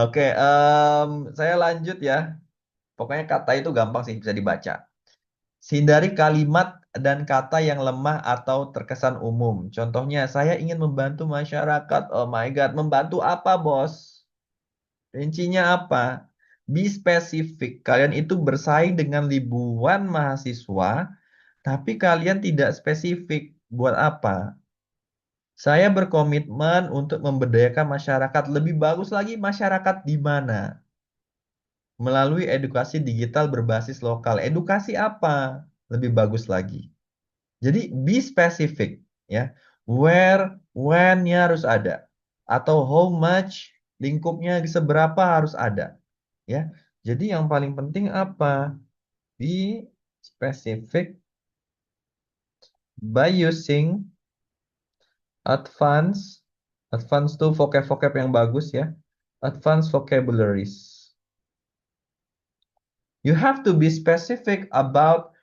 Oke, saya lanjut ya. Pokoknya kata itu gampang sih, bisa dibaca. Hindari kalimat dan kata yang lemah atau terkesan umum. Contohnya, saya ingin membantu masyarakat. Oh my God, membantu apa, bos? Rincinya apa? Be specific. Kalian itu bersaing dengan ribuan mahasiswa, tapi kalian tidak spesifik. Buat apa? Saya berkomitmen untuk memberdayakan masyarakat. Lebih bagus lagi, masyarakat di mana? Melalui edukasi digital berbasis lokal. Edukasi apa? Lebih bagus lagi. Jadi be specific ya. Where, when-nya harus ada. Atau how much, lingkupnya seberapa harus ada. Ya. Jadi yang paling penting apa? Be specific by using advance. Advance tuh vocab-vocab yang bagus ya. Advanced vocabularies. You have to be specific about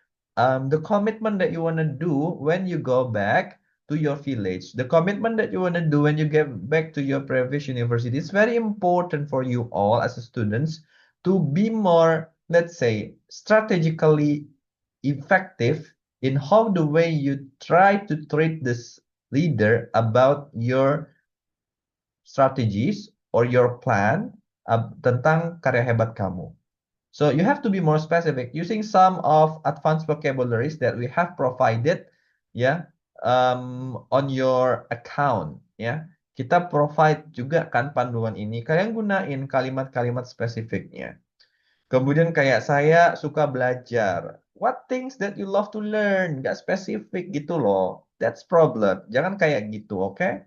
the commitment that you want to do when you go back to your village. The commitment that you want to do when you get back to your previous university. It's very important for you all as students to be more, let's say, strategically effective in how the way you try to treat this leader about your strategies or your plan tentang karya hebat kamu. So you have to be more specific using some of advanced vocabularies that we have provided ya on your account ya. Kita provide juga kan panduan ini. Kalian gunain kalimat-kalimat spesifiknya. Kemudian kayak saya suka belajar. What things that you love to learn? Gak spesifik gitu loh. That's problem. Jangan kayak gitu, oke?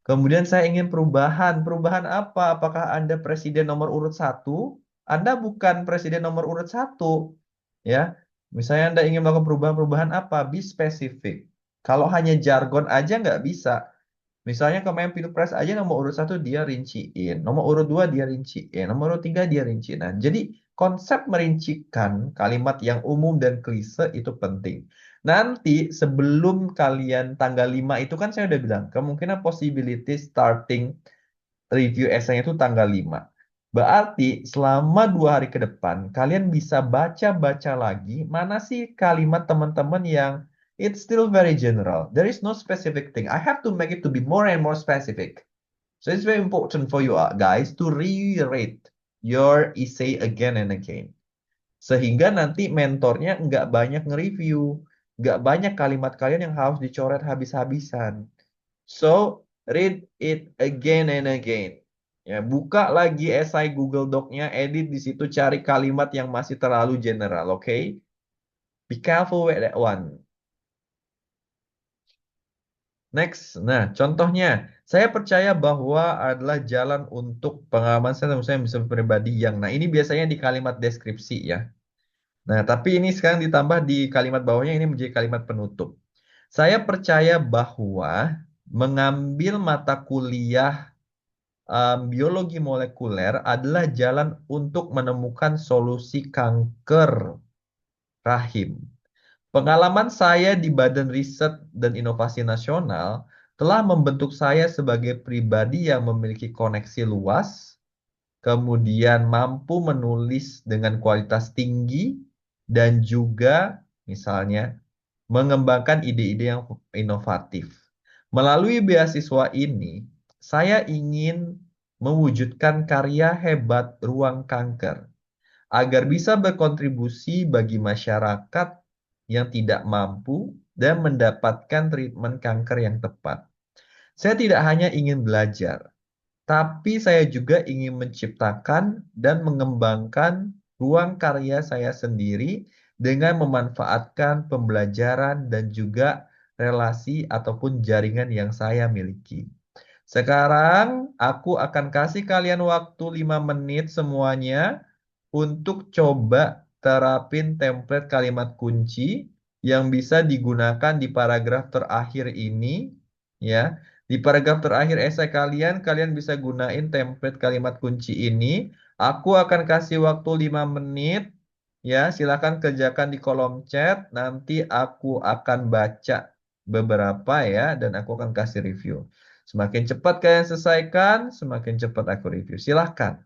Kemudian saya ingin perubahan. Perubahan apa? Apakah Anda presiden nomor urut satu? Anda bukan presiden nomor urut satu. Ya, misalnya Anda ingin melakukan perubahan-perubahan apa? Be spesifik. Kalau hanya jargon aja nggak bisa. Misalnya kemarin Pilpres aja nomor urut satu dia rinciin. Nomor urut dua dia rinciin. Nomor urut tiga dia rinciin. Nah, jadi konsep merincikan kalimat yang umum dan klise itu penting. Nanti sebelum kalian tanggal 5 itu kan saya udah bilang, kemungkinan possibility starting review essay itu tanggal 5. Berarti selama 2 hari ke depan, kalian bisa baca-baca lagi mana sih kalimat teman-teman yang it's still very general. There is no specific thing. I have to make it to be more and more specific. So it's very important for you guys to reread your essay again and again. Sehingga nanti mentornya nggak banyak nge-review, nggak banyak kalimat kalian yang harus dicoret habis-habisan. So, read it again and again. Ya, buka lagi esai Google Doc-nya, edit di situ, cari kalimat yang masih terlalu general, oke? Okay? Be careful with that one. Next, nah contohnya, saya percaya bahwa adalah jalan untuk pengalaman saya bisa pribadi yang, nah ini biasanya di kalimat deskripsi ya. Nah, tapi ini sekarang ditambah di kalimat bawahnya ini menjadi kalimat penutup. Saya percaya bahwa mengambil mata kuliah biologi molekuler adalah jalan untuk menemukan solusi kanker rahim. Pengalaman saya di Badan Riset dan Inovasi Nasional telah membentuk saya sebagai pribadi yang memiliki koneksi luas, kemudian mampu menulis dengan kualitas tinggi, dan juga misalnya mengembangkan ide-ide yang inovatif. Melalui beasiswa ini, saya ingin mewujudkan karya hebat ruang kanker agar bisa berkontribusi bagi masyarakat yang tidak mampu dan mendapatkan treatment kanker yang tepat. Saya tidak hanya ingin belajar, tapi saya juga ingin menciptakan dan mengembangkan ruang karya saya sendiri dengan memanfaatkan pembelajaran dan juga relasi ataupun jaringan yang saya miliki. Sekarang aku akan kasih kalian waktu 5 menit semuanya untuk coba terapin template kalimat kunci yang bisa digunakan di paragraf terakhir ini ya. Di paragraf terakhir esai kalian, kalian bisa gunain template kalimat kunci ini. Aku akan kasih waktu 5 menit. Ya, silakan kerjakan di kolom chat. Nanti aku akan baca beberapa ya, dan aku akan kasih review. Semakin cepat kalian selesaikan, semakin cepat aku review. Silahkan.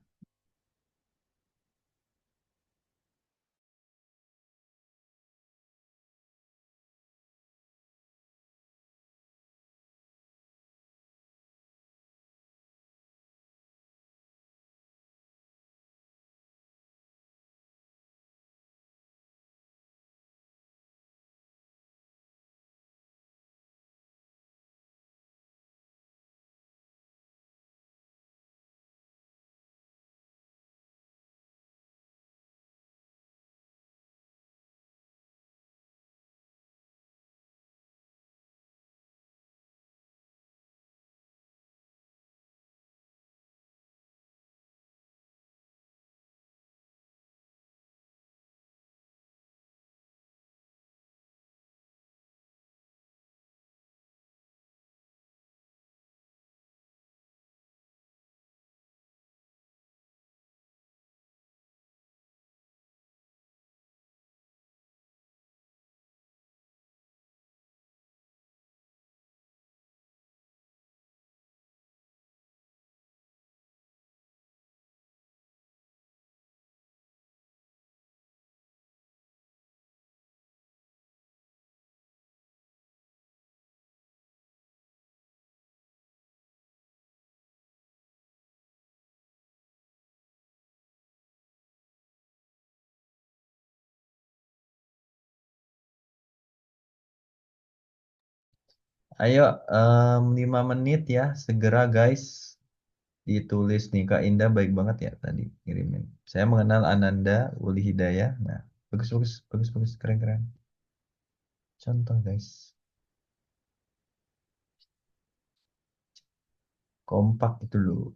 Ayo, 5 menit ya, segera guys. Ditulis nih, Kak Indah baik banget ya tadi ngirimin. Saya mengenal Ananda Uli Hidayah. Nah, bagus, bagus, bagus, bagus, keren, keren. Contoh guys, kompak itu loh.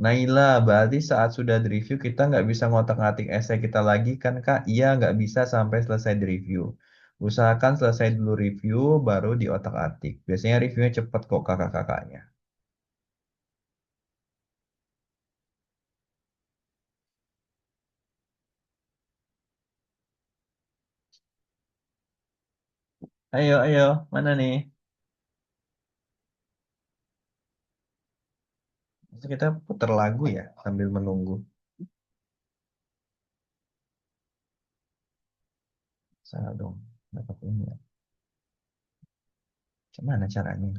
Naila, berarti saat sudah di-review kita nggak bisa ngotak-ngatik esai kita lagi kan Kak? Iya, nggak bisa sampai selesai di-review. Usahakan selesai dulu review, baru di otak-atik. Biasanya reviewnya cepet kok kakak-kakaknya. Ayo, ayo, mana nih? Masa kita putar lagu ya sambil menunggu. Salah dong, dapat ini ya. Gimana caranya?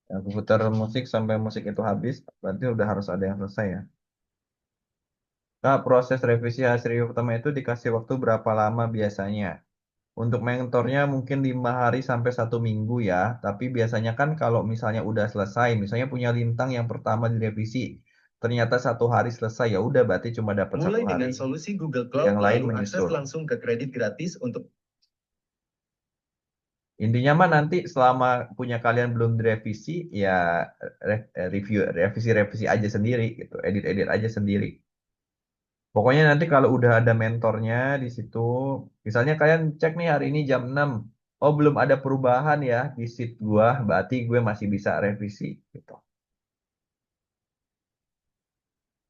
Aku putar musik sampai musik itu habis, berarti udah harus ada yang selesai ya. Nah, proses revisi hasil review pertama itu dikasih waktu berapa lama biasanya? Untuk mentornya mungkin 5 hari sampai 1 minggu ya. Tapi biasanya kan kalau misalnya udah selesai, misalnya punya lintang yang pertama direvisi, ternyata 1 hari selesai ya udah berarti cuma dapat Mulai 1 hari. dengan solusi Google Cloud, Yang lain lalu akses menyusul. langsung ke kredit gratis untuk Intinya mah nanti selama punya kalian belum direvisi, ya review, revisi-revisi aja sendiri gitu, edit-edit aja sendiri. Pokoknya nanti kalau udah ada mentornya di situ, misalnya kalian cek nih hari ini jam 6, oh belum ada perubahan ya di sheet gua, berarti gue masih bisa revisi gitu.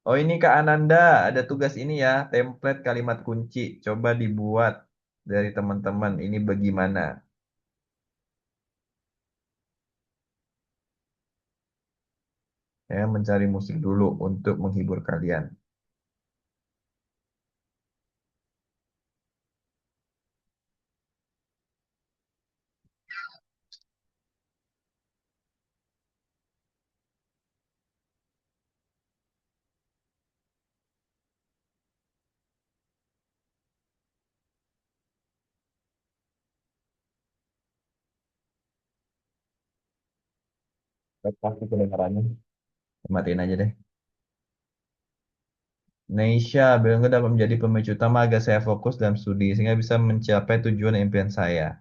Oh ini Kak Ananda, ada tugas ini ya, template kalimat kunci. Coba dibuat dari teman-teman. Ini bagaimana? Saya mencari musik dulu untuk menghibur kalian. Pasti kedengarannya. Matiin aja deh. Neisha, beliau dapat menjadi pemicu utama agar saya fokus dalam studi sehingga bisa mencapai tujuan impian saya.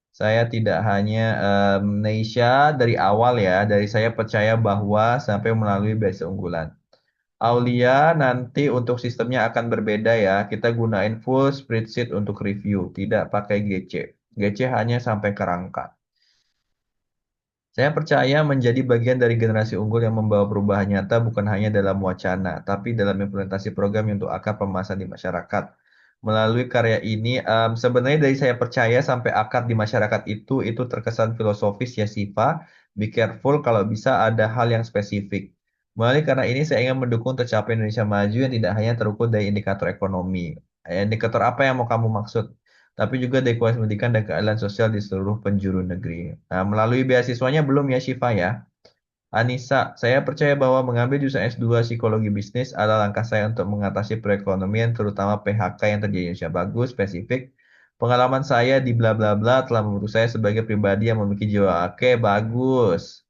Saya tidak hanya Neisha dari awal ya, dari saya percaya bahwa sampai melalui base unggulan. Aulia, nanti untuk sistemnya akan berbeda ya. Kita gunain full spreadsheet untuk review, tidak pakai GC. GC hanya sampai kerangka. Saya percaya menjadi bagian dari generasi unggul yang membawa perubahan nyata bukan hanya dalam wacana, tapi dalam implementasi program untuk akar pemasaran di masyarakat. Melalui karya ini, sebenarnya dari saya percaya sampai akar di masyarakat itu terkesan filosofis ya Siva. Be careful kalau bisa ada hal yang spesifik. Melalui karena ini saya ingin mendukung tercapai Indonesia maju yang tidak hanya terukur dari indikator ekonomi. Indikator apa yang mau kamu maksud? Tapi juga dari kualitas pendidikan dan keadilan sosial di seluruh penjuru negeri. Nah, melalui beasiswanya belum ya Syifa ya. Anissa, saya percaya bahwa mengambil jurusan S2 Psikologi Bisnis adalah langkah saya untuk mengatasi perekonomian, terutama PHK yang terjadi di Indonesia. Bagus, spesifik. Pengalaman saya di bla bla bla telah membentuk saya sebagai pribadi yang memiliki jiwa. Oke, bagus.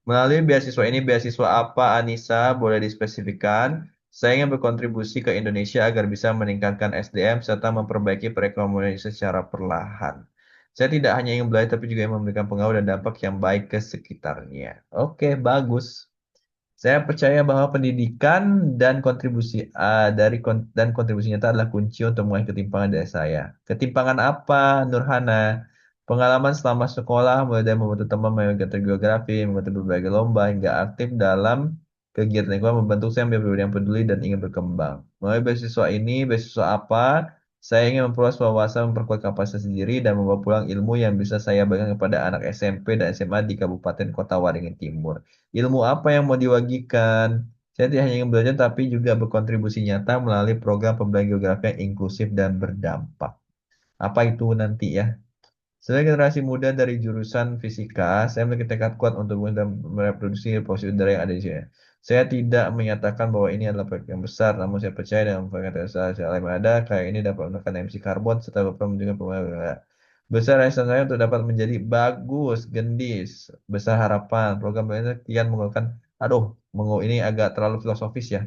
Melalui beasiswa ini, beasiswa apa Anissa? Boleh dispesifikkan? Saya ingin berkontribusi ke Indonesia agar bisa meningkatkan SDM serta memperbaiki perekonomian secara perlahan. Saya tidak hanya ingin belajar, tapi juga ingin memberikan pengaruh dan dampak yang baik ke sekitarnya. Oke, bagus. Saya percaya bahwa pendidikan dan kontribusi nyata adalah kunci untuk mengurangi ketimpangan dari saya. Ketimpangan apa, Nurhana? Pengalaman selama sekolah, mulai dari membantu teman mengikuti geografi, mengikuti berbagai lomba, hingga aktif dalam kegiatan lingkungan membentuk saya menjadi pribadi yang peduli dan ingin berkembang. Melalui beasiswa ini, beasiswa apa? Saya ingin memperluas wawasan, memperkuat kapasitas diri, dan membawa pulang ilmu yang bisa saya bagikan kepada anak SMP dan SMA di Kabupaten Kota Waringin Timur. Ilmu apa yang mau diwagikan? Saya tidak hanya ingin belajar, tapi juga berkontribusi nyata melalui program pembelajaran geografi yang inklusif dan berdampak. Apa itu nanti ya? Sebagai generasi muda dari jurusan fisika, saya memiliki tekad kuat untuk mereproduksi polusi udara yang ada di sini. Saya tidak menyatakan bahwa ini adalah proyek yang besar, namun saya percaya dengan proyek yang ada, kayak ini dapat menekan emisi karbon serta dapat menunjukkan perubahan besar rasa saya untuk dapat menjadi bagus, gendis, besar harapan. Program ini kian menggunakan, aduh, ini agak terlalu filosofis ya.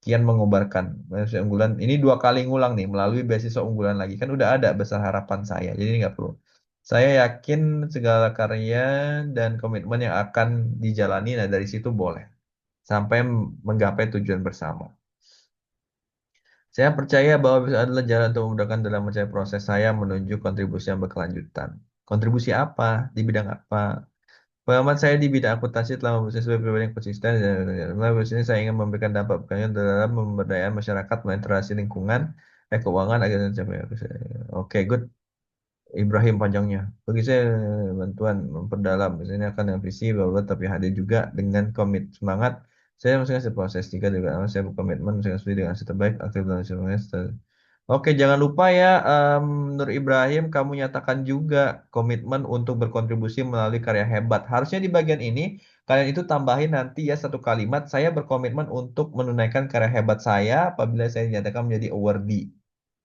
Kian mengobarkan beasiswa unggulan. Ini dua kali ngulang nih melalui beasiswa unggulan lagi. Kan udah ada besar harapan saya, jadi ini nggak perlu. Saya yakin segala karya dan komitmen yang akan dijalani, nah dari situ boleh sampai menggapai tujuan bersama. Saya percaya bahwa bisa adalah jalan untuk memudahkan dalam mencari proses saya menuju kontribusi yang berkelanjutan. Kontribusi apa? Di bidang apa? Pengalaman saya di bidang akuntansi telah membuat saya sebagai pribadi yang konsisten dan melalui sini saya ingin memberikan dampak berkelanjutan dalam pemberdayaan masyarakat melalui interaksi lingkungan dan keuangan agar mencapai. Oke, good. Ibrahim panjangnya. Bagi saya bantuan memperdalam, misalnya akan dengan visi bahwa tapi hadir juga dengan komit semangat. Saya masih ngasih proses tiga juga, saya berkomitmen saya sesuai dengan hasil terbaik aktif dalam semester. Oke, jangan lupa ya, Nur Ibrahim, kamu nyatakan juga komitmen untuk berkontribusi melalui karya hebat. Harusnya di bagian ini kalian itu tambahin nanti ya satu kalimat, saya berkomitmen untuk menunaikan karya hebat saya apabila saya dinyatakan menjadi awardee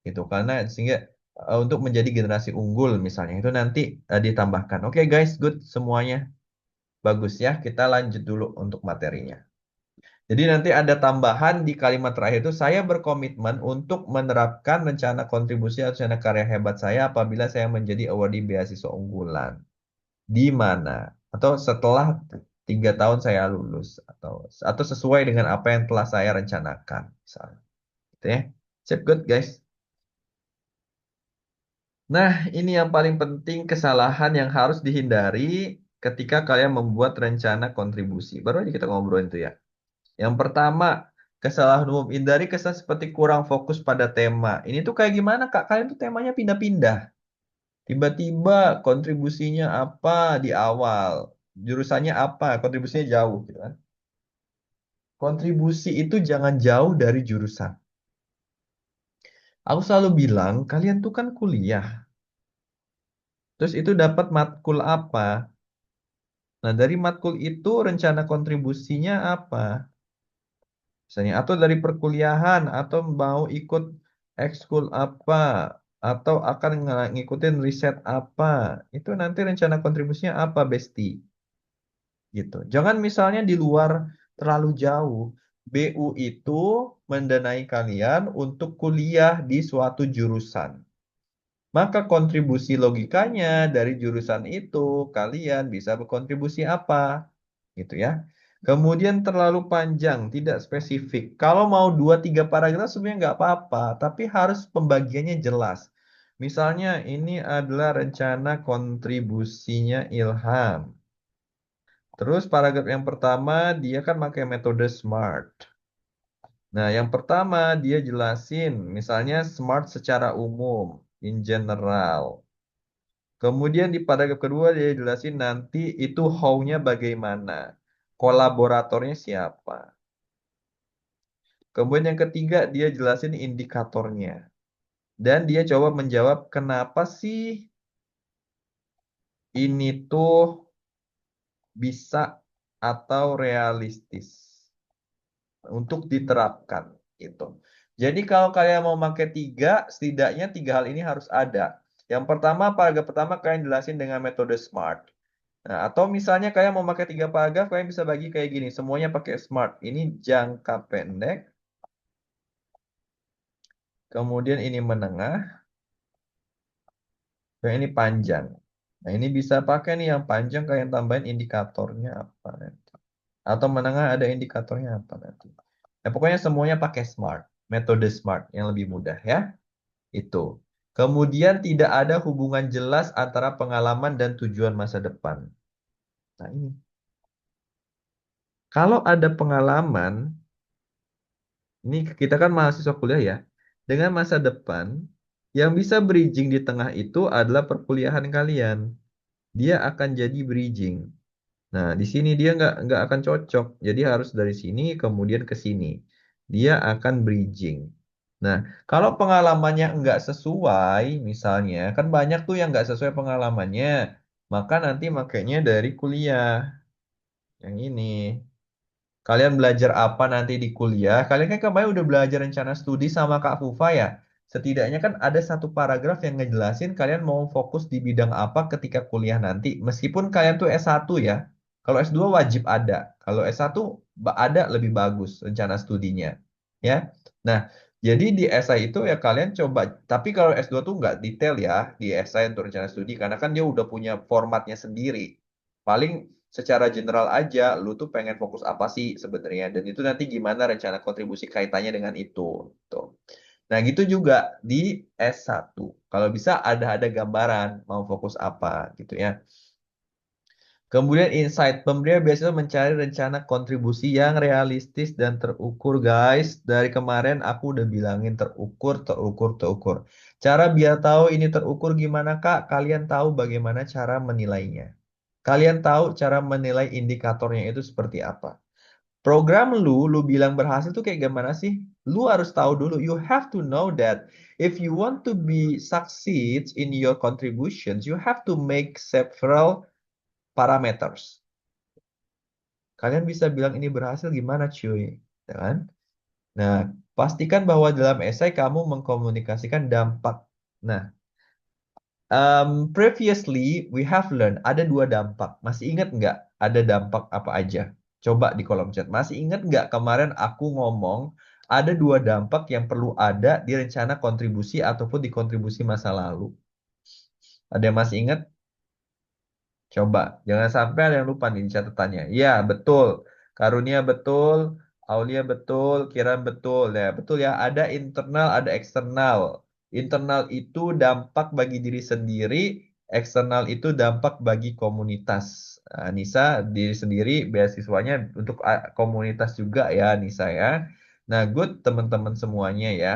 gitu karena sehingga untuk menjadi generasi unggul misalnya itu nanti ditambahkan. Oke guys, good semuanya bagus ya. Kita lanjut dulu untuk materinya. Jadi nanti ada tambahan di kalimat terakhir itu saya berkomitmen untuk menerapkan rencana kontribusi atau rencana karya hebat saya apabila saya menjadi awardee beasiswa unggulan. Di mana? Atau setelah 3 tahun saya lulus atau sesuai dengan apa yang telah saya rencanakan misalnya. Gitu ya. Sip, good guys. Nah, ini yang paling penting kesalahan yang harus dihindari ketika kalian membuat rencana kontribusi. Baru aja kita ngobrolin itu ya. Yang pertama, kesalahan umum hindari kesan seperti kurang fokus pada tema. Ini tuh kayak gimana Kak? Kalian tuh temanya pindah-pindah. Tiba-tiba kontribusinya apa di awal, jurusannya apa, kontribusinya jauh gitu kan. Kontribusi itu jangan jauh dari jurusan. Aku selalu bilang, kalian tuh kan kuliah. Terus itu dapat matkul apa? Nah, dari matkul itu rencana kontribusinya apa? Misalnya, atau dari perkuliahan, atau mau ikut ekskul apa, atau akan ngikutin riset apa. Itu nanti rencana kontribusinya apa, Besti? Gitu. Jangan misalnya di luar terlalu jauh. BU itu mendanai kalian untuk kuliah di suatu jurusan. Maka kontribusi logikanya dari jurusan itu kalian bisa berkontribusi apa? Gitu ya. Kemudian terlalu panjang, tidak spesifik. Kalau mau 2-3 paragraf sebenarnya nggak apa-apa, tapi harus pembagiannya jelas. Misalnya ini adalah rencana kontribusinya Ilham. Terus paragraf yang pertama dia kan pakai metode SMART. Nah, yang pertama dia jelasin misalnya SMART secara umum, in general. Kemudian di paragraf kedua dia jelasin nanti itu how-nya bagaimana. Kolaboratornya siapa. Kemudian yang ketiga dia jelasin indikatornya. Dan dia coba menjawab kenapa sih ini tuh bisa atau realistis untuk diterapkan gitu. Jadi kalau kalian mau pakai tiga, setidaknya tiga hal ini harus ada. Yang pertama, paragraf pertama kalian jelasin dengan metode SMART. Nah, atau misalnya kalian mau pakai 3 paragraf, kalian bisa bagi kayak gini. Semuanya pakai SMART. Ini jangka pendek, kemudian ini menengah, dan ini panjang. Nah, ini bisa pakai nih yang panjang kalian tambahin indikatornya apa nanti. Atau menengah ada indikatornya apa nanti. Nah, pokoknya semuanya pakai SMART. Metode SMART yang lebih mudah ya. Itu. Kemudian tidak ada hubungan jelas antara pengalaman dan tujuan masa depan. Nah, ini. Kalau ada pengalaman, ini kita kan mahasiswa kuliah ya. Dengan masa depan, yang bisa bridging di tengah itu adalah perkuliahan kalian. Dia akan jadi bridging. Nah, di sini dia nggak akan cocok. Jadi harus dari sini kemudian ke sini. Dia akan bridging. Nah, kalau pengalamannya nggak sesuai, misalnya, kan banyak tuh yang nggak sesuai pengalamannya. Maka nanti makanya dari kuliah. Yang ini. Kalian belajar apa nanti di kuliah? Kalian kan kemarin udah belajar rencana studi sama Kak Fufa ya. Setidaknya kan ada satu paragraf yang ngejelasin kalian mau fokus di bidang apa ketika kuliah nanti. Meskipun kalian tuh S1 ya. Kalau S2 wajib ada. Kalau S1 ada lebih bagus rencana studinya. Ya. Nah, jadi di esai itu ya kalian coba. Tapi kalau S2 tuh nggak detail ya di esai untuk rencana studi. Karena kan dia udah punya formatnya sendiri. Paling secara general aja, lu tuh pengen fokus apa sih sebenarnya, dan itu nanti gimana rencana kontribusi kaitannya dengan itu. Tuh. Nah, gitu juga di S1. Kalau bisa ada gambaran mau fokus apa gitu ya. Kemudian insight, pembelian biasanya mencari rencana kontribusi yang realistis dan terukur, guys. Dari kemarin aku udah bilangin terukur, terukur, terukur. Cara biar tahu ini terukur gimana, Kak? Kalian tahu bagaimana cara menilainya. Kalian tahu cara menilai indikatornya itu seperti apa. Program lu bilang berhasil tuh kayak gimana sih? Lu harus tahu dulu. You have to know that if you want to be succeed in your contributions, you have to make several parameters. Kalian bisa bilang ini berhasil gimana, cuy? Ya kan? Nah, pastikan bahwa dalam esai kamu mengkomunikasikan dampak. Nah, previously we have learned ada 2 dampak. Masih ingat nggak ada dampak apa aja? Coba di kolom chat. Masih ingat nggak kemarin aku ngomong ada 2 dampak yang perlu ada di rencana kontribusi ataupun di kontribusi masa lalu? Ada yang masih ingat? Coba, jangan sampai ada yang lupa nih di catatannya. Ya, betul. Karunia betul, Aulia betul, Kiran betul. Ya, betul ya. Ada internal, ada eksternal. Internal itu dampak bagi diri sendiri, eksternal itu dampak bagi komunitas. Nah, Nisa diri sendiri, beasiswanya untuk komunitas juga ya, Nisa ya. Nah, good teman-teman semuanya ya.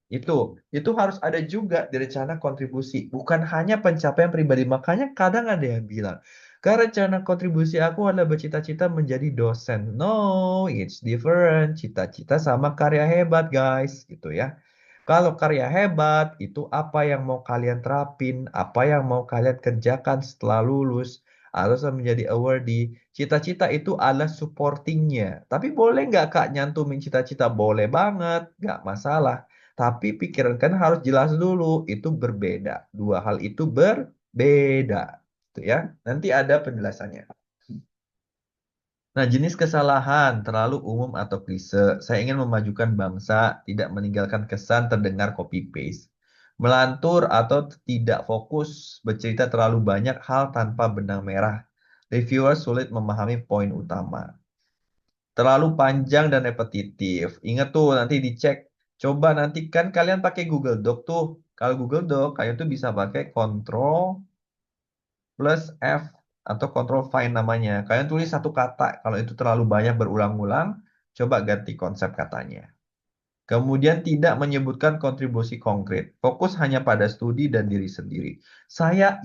Itu itu harus ada juga di rencana kontribusi, bukan hanya pencapaian pribadi. Makanya kadang ada yang bilang, karena rencana kontribusi aku adalah bercita-cita menjadi dosen. No, it's different. Cita-cita sama karya hebat, guys, gitu ya. Kalau karya hebat itu apa yang mau kalian terapin, apa yang mau kalian kerjakan setelah lulus, atau setelah menjadi awardee. Cita-cita itu adalah supportingnya. Tapi boleh nggak Kak nyantumin cita-cita? Boleh banget, nggak masalah. Tapi pikiran kan harus jelas dulu, itu berbeda. Dua hal itu berbeda. Gitu ya. Nanti ada penjelasannya. Nah, jenis kesalahan terlalu umum atau klise. Saya ingin memajukan bangsa, tidak meninggalkan kesan terdengar copy-paste. Melantur atau tidak fokus, bercerita terlalu banyak hal tanpa benang merah. Reviewer sulit memahami poin utama. terlalu panjang dan repetitif. Ingat tuh nanti dicek. Coba nanti kan kalian pakai Google Doc tuh. Kalau Google Doc, kalian tuh bisa pakai Control plus F atau Control Find namanya. Kalian tulis satu kata. Kalau itu terlalu banyak berulang-ulang, coba ganti konsep katanya. Kemudian tidak menyebutkan kontribusi konkret. Fokus hanya pada studi dan diri sendiri. Saya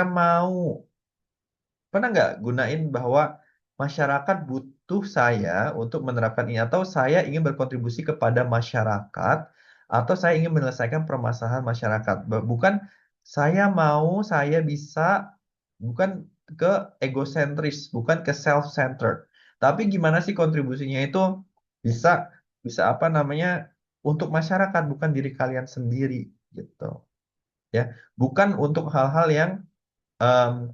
mau. Pernah nggak gunain bahwa masyarakat butuh saya untuk menerapkan ini atau saya ingin berkontribusi kepada masyarakat atau saya ingin menyelesaikan permasalahan masyarakat. Bukan saya mau, saya bisa, bukan ke egosentris, bukan ke self-centered. Tapi gimana sih kontribusinya itu bisa bisa apa namanya untuk masyarakat, bukan diri kalian sendiri gitu. Ya, bukan untuk hal-hal yang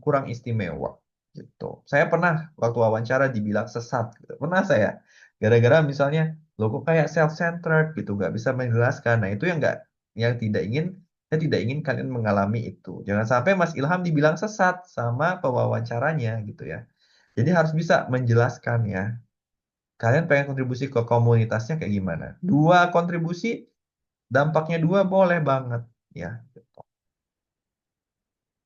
kurang istimewa gitu. Saya pernah waktu wawancara dibilang sesat gitu. Pernah saya. Gara-gara misalnya lo kok kayak self-centered gitu, nggak bisa menjelaskan. Nah, itu yang nggak yang tidak ingin saya tidak ingin kalian mengalami itu. Jangan sampai Mas Ilham dibilang sesat sama pewawancaranya gitu ya. Jadi harus bisa menjelaskan ya. Kalian pengen kontribusi ke komunitasnya kayak gimana? Dua kontribusi, dampaknya dua boleh banget ya.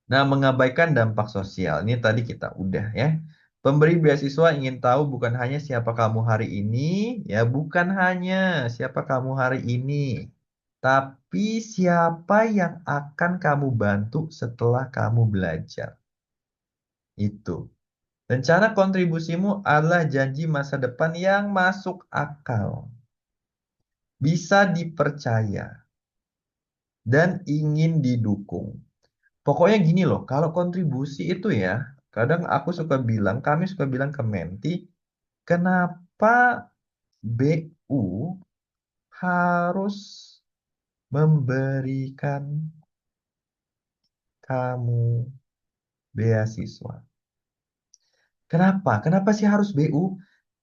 Nah, mengabaikan dampak sosial. Ini tadi kita udah ya. Pemberi beasiswa ingin tahu bukan hanya siapa kamu hari ini, ya bukan hanya siapa kamu hari ini, tapi siapa yang akan kamu bantu setelah kamu belajar. Itu. Rencana kontribusimu adalah janji masa depan yang masuk akal, bisa dipercaya, dan ingin didukung. Pokoknya gini loh, kalau kontribusi itu ya, kadang aku suka bilang, kami suka bilang ke Menti, kenapa BU harus memberikan kamu beasiswa? Kenapa? Kenapa sih harus BU?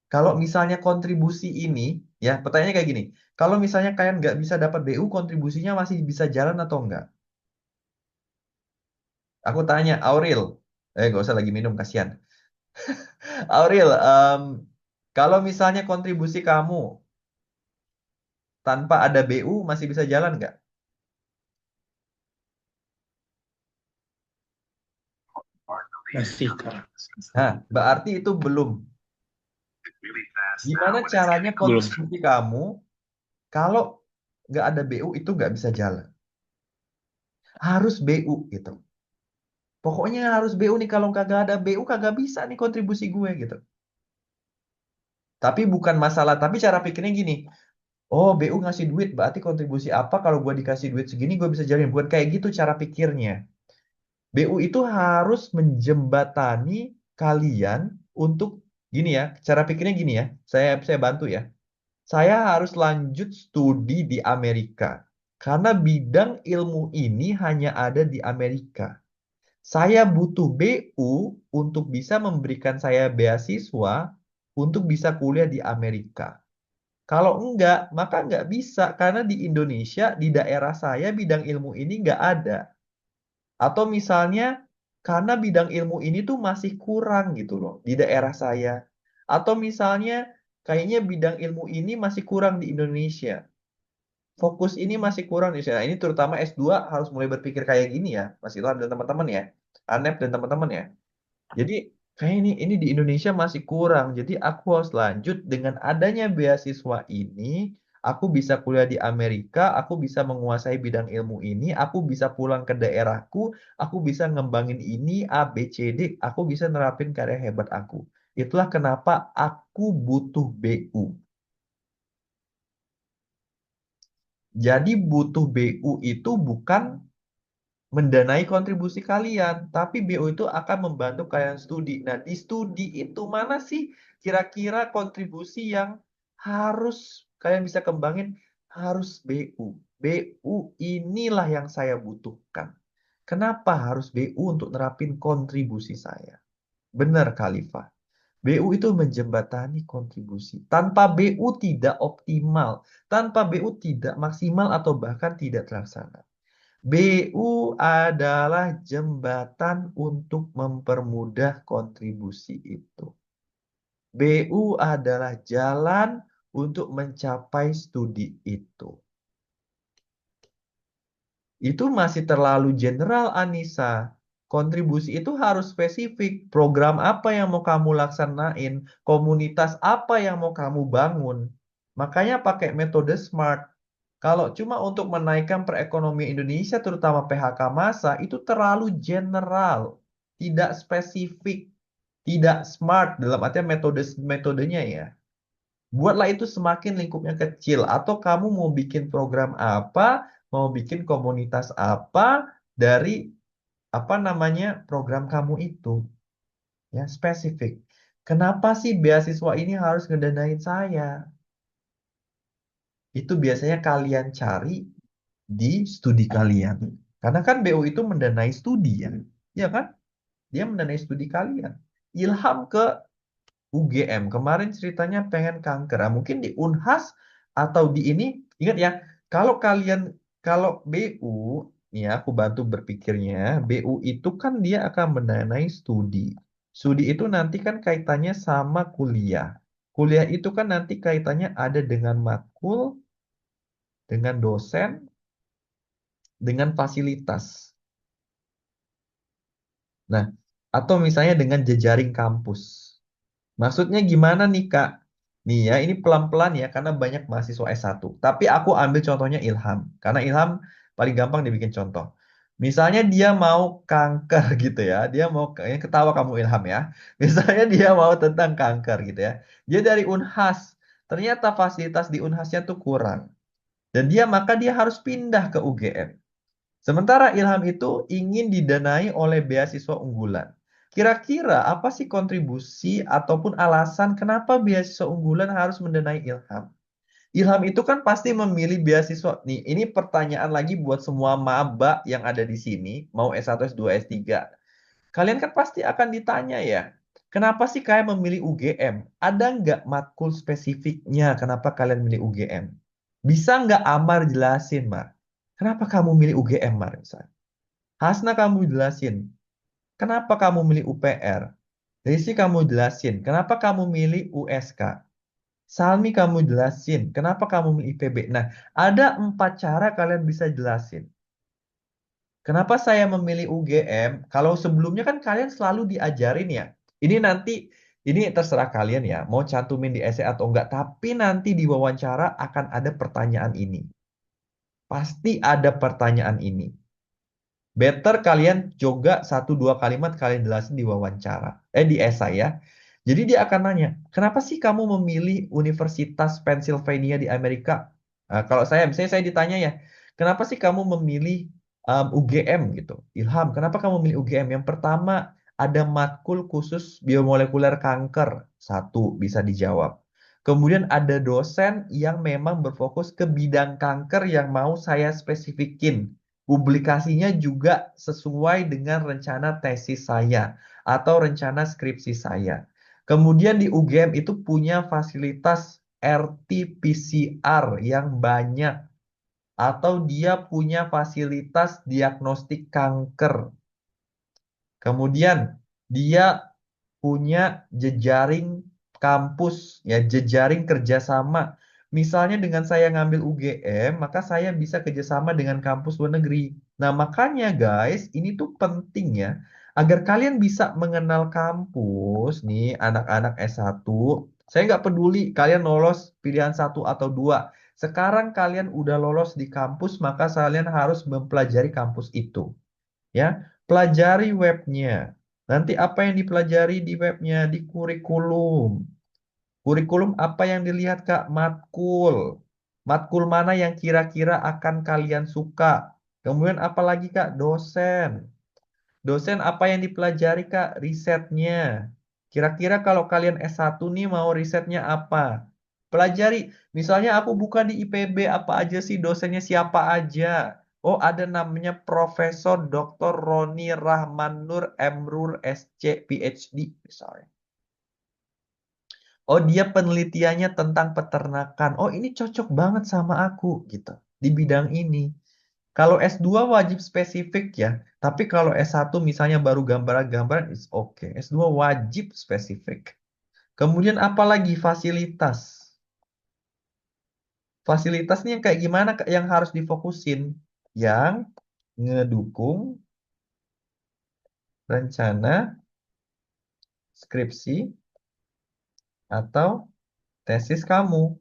Kalau misalnya kontribusi ini, ya pertanyaannya kayak gini, kalau misalnya kalian nggak bisa dapat BU, kontribusinya masih bisa jalan atau enggak? Aku tanya, Auril, nggak usah lagi minum, kasihan. Auril, kalau misalnya kontribusi kamu tanpa ada BU masih bisa jalan nggak? Masih, Kak. Nah, berarti itu belum. Gimana caranya Belum. kontribusi kamu kalau nggak ada BU itu nggak bisa jalan? Harus BU gitu. Pokoknya harus BU nih, kalau kagak ada BU kagak bisa nih kontribusi gue gitu. Tapi bukan masalah, tapi cara pikirnya gini. Oh, BU ngasih duit, berarti kontribusi apa kalau gue dikasih duit segini gue bisa jalin. Bukan kayak gitu cara pikirnya. BU itu harus menjembatani kalian untuk gini ya, cara pikirnya gini ya. Saya bantu ya. Saya harus lanjut studi di Amerika karena bidang ilmu ini hanya ada di Amerika. Saya butuh BU untuk bisa memberikan saya beasiswa untuk bisa kuliah di Amerika. Kalau enggak, maka enggak bisa karena di Indonesia, di daerah saya bidang ilmu ini enggak ada. Atau misalnya karena bidang ilmu ini tuh masih kurang gitu loh di daerah saya. Atau misalnya kayaknya bidang ilmu ini masih kurang di Indonesia. Fokus ini masih kurang di Indonesia. Nah, ini terutama S2 harus mulai berpikir kayak gini ya, Mas Ilham dan teman-teman ya. Anep dan teman-teman ya. Jadi kayak ini di Indonesia masih kurang. Jadi aku harus lanjut dengan adanya beasiswa ini. Aku bisa kuliah di Amerika, aku bisa menguasai bidang ilmu ini, aku bisa pulang ke daerahku, aku bisa ngembangin ini A, B, C, D, aku bisa nerapin karya hebat aku. Itulah kenapa aku butuh BU. Jadi butuh BU itu bukan mendanai kontribusi kalian, tapi BO itu akan membantu kalian studi. Nah, di studi itu mana sih kira-kira kontribusi yang harus kalian bisa kembangin? Harus BU. BU inilah yang saya butuhkan. Kenapa harus BU untuk nerapin kontribusi saya? Benar, Khalifah. BU itu menjembatani kontribusi. Tanpa BU tidak optimal. Tanpa BU tidak maksimal atau bahkan tidak terlaksana. BU adalah jembatan untuk mempermudah kontribusi itu. BU adalah jalan untuk mencapai studi itu. Itu masih terlalu general, Anissa. Kontribusi itu harus spesifik. Program apa yang mau kamu laksanain, komunitas apa yang mau kamu bangun. Makanya pakai metode SMART. Kalau cuma untuk menaikkan perekonomian Indonesia, terutama PHK massa, itu terlalu general, tidak spesifik, tidak smart dalam artian metodenya ya. Buatlah itu semakin lingkupnya kecil. Atau kamu mau bikin program apa, mau bikin komunitas apa dari apa namanya program kamu itu. Ya, spesifik. Kenapa sih beasiswa ini harus ngedanain saya? Itu biasanya kalian cari di studi kalian. Karena kan BU itu mendanai studi ya. Ya kan? Dia mendanai studi kalian. Ilham ke UGM. Kemarin ceritanya pengen kanker. Nah, mungkin di Unhas atau di ini, ingat ya, kalau BU, ya aku bantu berpikirnya, BU itu kan dia akan mendanai studi. Studi itu nanti kan kaitannya sama kuliah. Kuliah itu kan nanti kaitannya ada dengan matkul, dengan dosen, dengan fasilitas. Nah, atau misalnya dengan jejaring kampus. Maksudnya gimana nih Kak? Nih ya, ini pelan-pelan ya karena banyak mahasiswa S1. Tapi aku ambil contohnya Ilham. Karena Ilham paling gampang dibikin contoh. Misalnya dia mau kanker gitu ya. Dia mau, kayaknya ketawa kamu Ilham ya. Misalnya dia mau tentang kanker gitu ya. Dia dari Unhas. Ternyata fasilitas di Unhasnya tuh kurang. Dan dia harus pindah ke UGM. Sementara Ilham itu ingin didanai oleh beasiswa unggulan. Kira-kira apa sih kontribusi ataupun alasan kenapa beasiswa unggulan harus mendanai Ilham? Ilham itu kan pasti memilih beasiswa. Nih, ini pertanyaan lagi buat semua maba yang ada di sini, mau S1, S2, S3. Kalian kan pasti akan ditanya ya, kenapa sih kalian memilih UGM? Ada nggak matkul spesifiknya kenapa kalian milih UGM? Bisa nggak Amar jelasin, Mar? Kenapa kamu milih UGM, Mar? Misalnya. Hasna kamu jelasin, kenapa kamu milih UPR? Rizky kamu jelasin, kenapa kamu milih USK? Salmi kamu jelasin, kenapa kamu milih IPB? Nah, ada 4 cara kalian bisa jelasin. Kenapa saya memilih UGM? Kalau sebelumnya kan kalian selalu diajarin ya. Ini nanti, ini terserah kalian ya, mau cantumin di essay atau enggak. Tapi nanti di wawancara akan ada pertanyaan ini. Pasti ada pertanyaan ini. Better kalian juga 1-2 kalimat kalian jelasin di wawancara. Di esai ya. Jadi dia akan nanya, kenapa sih kamu memilih Universitas Pennsylvania di Amerika? Nah, kalau misalnya saya ditanya ya, kenapa sih kamu memilih UGM gitu? Ilham, kenapa kamu memilih UGM? Yang pertama, ada matkul khusus biomolekuler kanker. Satu, bisa dijawab. Kemudian ada dosen yang memang berfokus ke bidang kanker yang mau saya spesifikin. Publikasinya juga sesuai dengan rencana tesis saya atau rencana skripsi saya. Kemudian di UGM itu punya fasilitas RT-PCR yang banyak atau dia punya fasilitas diagnostik kanker. Kemudian dia punya jejaring kampus, ya jejaring kerjasama. Misalnya dengan saya ngambil UGM, maka saya bisa kerjasama dengan kampus luar negeri. Nah, makanya guys, ini tuh penting ya, agar kalian bisa mengenal kampus, nih anak-anak S1. Saya nggak peduli kalian lolos pilihan 1 atau 2. Sekarang kalian udah lolos di kampus, maka kalian harus mempelajari kampus itu. Ya, pelajari webnya. Nanti apa yang dipelajari di webnya, di kurikulum. Kurikulum apa yang dilihat Kak? Matkul. Matkul mana yang kira-kira akan kalian suka? Kemudian apa lagi Kak? Dosen. Dosen apa yang dipelajari Kak? Risetnya. Kira-kira kalau kalian S1 nih mau risetnya apa? Pelajari. Misalnya aku buka di IPB apa aja sih dosennya siapa aja. Oh ada namanya Profesor Dr. Roni Rahman Nur Emrur SC PhD misalnya. Oh dia penelitiannya tentang peternakan. Oh ini cocok banget sama aku gitu. Di bidang ini. Kalau S2 wajib spesifik ya. Tapi kalau S1 misalnya baru gambaran-gambaran is okay. S2 wajib spesifik. Kemudian apa lagi? Fasilitas. Fasilitas ini yang kayak gimana yang harus difokusin? Yang ngedukung rencana skripsi atau tesis kamu.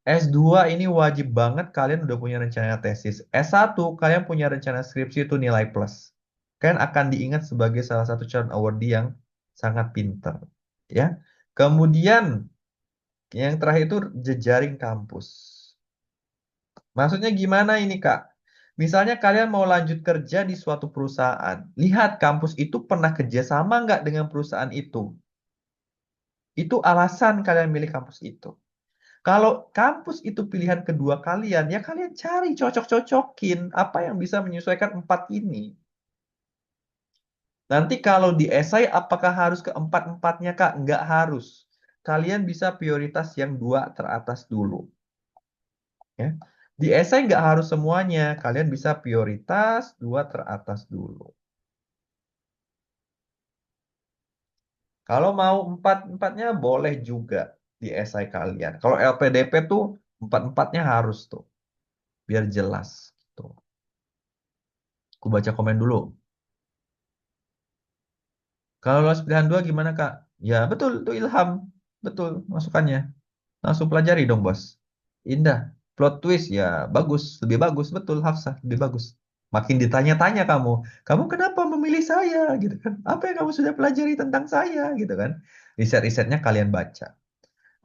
S2 ini wajib banget kalian udah punya rencana tesis. S1 kalian punya rencana skripsi itu nilai plus. Kalian akan diingat sebagai salah satu calon awardee yang sangat pintar. Ya. Kemudian yang terakhir itu jejaring kampus. Maksudnya gimana ini Kak? Misalnya kalian mau lanjut kerja di suatu perusahaan. Lihat kampus itu pernah kerja sama nggak dengan perusahaan itu. Itu alasan kalian milih kampus itu. Kalau kampus itu pilihan kedua kalian, ya kalian cari cocok-cocokin apa yang bisa menyesuaikan empat ini. Nanti kalau di esai apakah harus ke empat-empatnya Kak? Nggak harus. Kalian bisa prioritas yang dua teratas dulu. Ya. Di esai nggak harus semuanya. Kalian bisa prioritas dua teratas dulu. Kalau mau empat-empatnya boleh juga di esai kalian. Kalau LPDP tuh empat-empatnya harus tuh. Biar jelas. Tuh. Aku baca komen dulu. Kalau lolos pilihan dua gimana Kak? Ya betul, itu ilham. Betul masukannya. Langsung pelajari dong bos. Indah. Plot twist ya bagus. Lebih bagus. Betul Hafsah. Lebih bagus. Makin ditanya-tanya kamu. Kamu kenapa memilih saya? Gitu kan. Apa yang kamu sudah pelajari tentang saya? Gitu kan. Riset-risetnya kalian baca.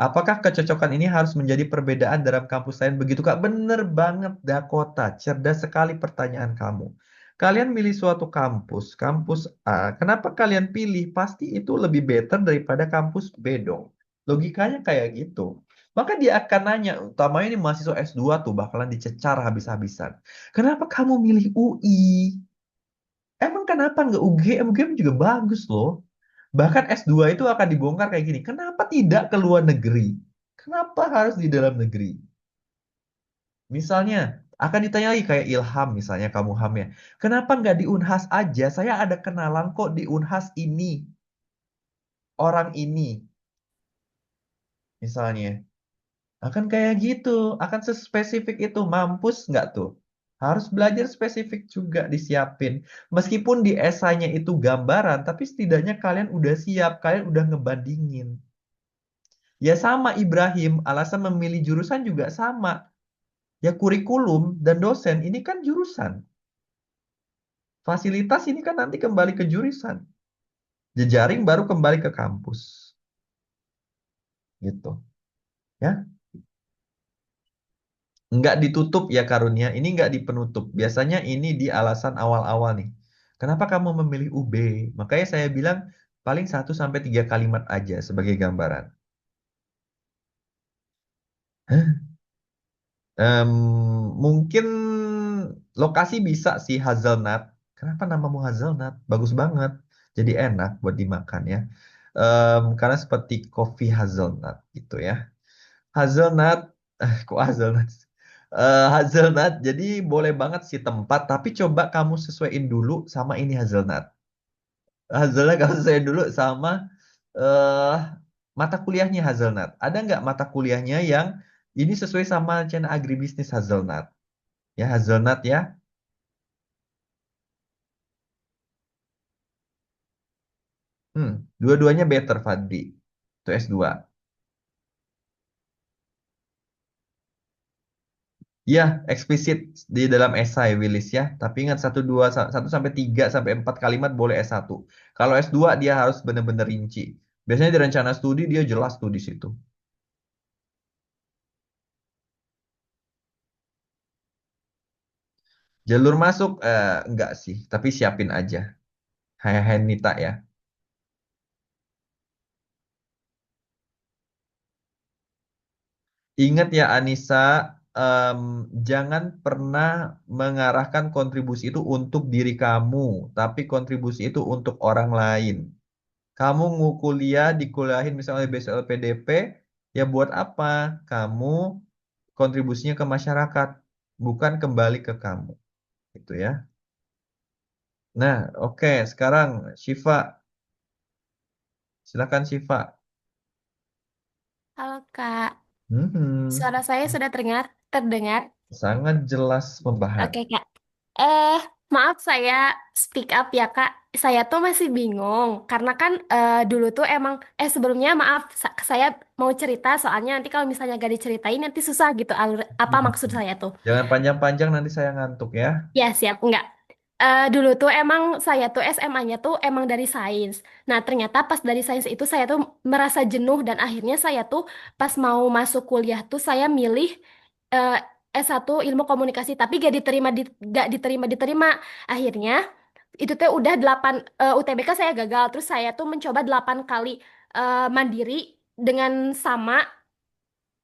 Apakah kecocokan ini harus menjadi perbedaan dalam kampus lain begitu Kak? Bener banget Dakota. Cerdas sekali pertanyaan kamu. Kalian milih suatu kampus, kampus A. Kenapa kalian pilih? Pasti itu lebih better daripada kampus B dong. Logikanya kayak gitu. Maka dia akan nanya, utamanya ini mahasiswa S2 tuh bakalan dicecar habis-habisan. Kenapa kamu milih UI? Emang kenapa nggak UGM? UGM juga bagus loh. Bahkan S2 itu akan dibongkar kayak gini. Kenapa tidak ke luar negeri? Kenapa harus di dalam negeri? Misalnya, akan ditanya lagi kayak Ilham misalnya kamu Ham ya. Kenapa nggak di Unhas aja? Saya ada kenalan kok di Unhas ini. Orang ini. Misalnya. Akan kayak gitu. Akan sespesifik itu. Mampus nggak tuh? Harus belajar spesifik juga disiapin. Meskipun di esainya itu gambaran, tapi setidaknya kalian udah siap. Kalian udah ngebandingin. Ya sama Ibrahim, alasan memilih jurusan juga sama. Ya kurikulum dan dosen ini kan jurusan. Fasilitas ini kan nanti kembali ke jurusan. Jejaring baru kembali ke kampus. Gitu. Ya. Nggak ditutup ya karunia. Ini nggak dipenutup. Biasanya ini di alasan awal-awal nih. Kenapa kamu memilih UB? Makanya saya bilang paling 1 sampai 3 kalimat aja sebagai gambaran. Em, mungkin lokasi bisa sih hazelnut. Kenapa namamu hazelnut? Bagus banget. Jadi enak buat dimakan ya. Karena seperti kopi hazelnut gitu ya. Hazelnut, kok hazelnut? Hazelnut, jadi boleh banget sih tempat, tapi coba kamu sesuaiin dulu sama ini hazelnut. Hazelnut kamu sesuaiin dulu sama eh mata kuliahnya hazelnut. Ada nggak mata kuliahnya yang ini sesuai sama channel agribisnis hazelnut? Ya, hazelnut ya. Dua-duanya better, Fadli. Itu S2. Ya, eksplisit di dalam esai, Willis ya. Tapi ingat 1 sampai 3 sampai 4 kalimat boleh S1. Kalau S2 dia harus benar-benar rinci. Biasanya di rencana studi dia jelas tuh di situ. Jalur masuk enggak sih, tapi siapin aja. Hai hai Nita ya. Ingat ya Anissa, em, jangan pernah mengarahkan kontribusi itu untuk diri kamu, tapi kontribusi itu untuk orang lain. Kamu mau kuliah, dikuliahin misalnya BSLPDP, ya buat apa? Kamu kontribusinya ke masyarakat, bukan kembali ke kamu. Gitu ya. Nah, oke, sekarang Syifa, silakan Syifa. Halo Kak, Hmm, suara saya sudah terdengar? sangat jelas membahas. Oke Kak. Maaf saya speak up ya Kak. Saya tuh masih bingung karena kan dulu tuh emang sebelumnya maaf saya mau cerita soalnya nanti kalau misalnya gak diceritain nanti susah gitu alur apa maksud saya tuh. Jangan panjang-panjang nanti saya ngantuk ya. Ya siap, enggak. Dulu tuh emang saya tuh SMA-nya tuh emang dari sains. Nah, ternyata pas dari sains itu saya tuh merasa jenuh dan akhirnya saya tuh pas mau masuk kuliah tuh saya milih eh, S1 Ilmu Komunikasi tapi gak diterima. Akhirnya itu tuh udah 8 UTBK saya gagal. Terus saya tuh mencoba 8 kali mandiri dengan sama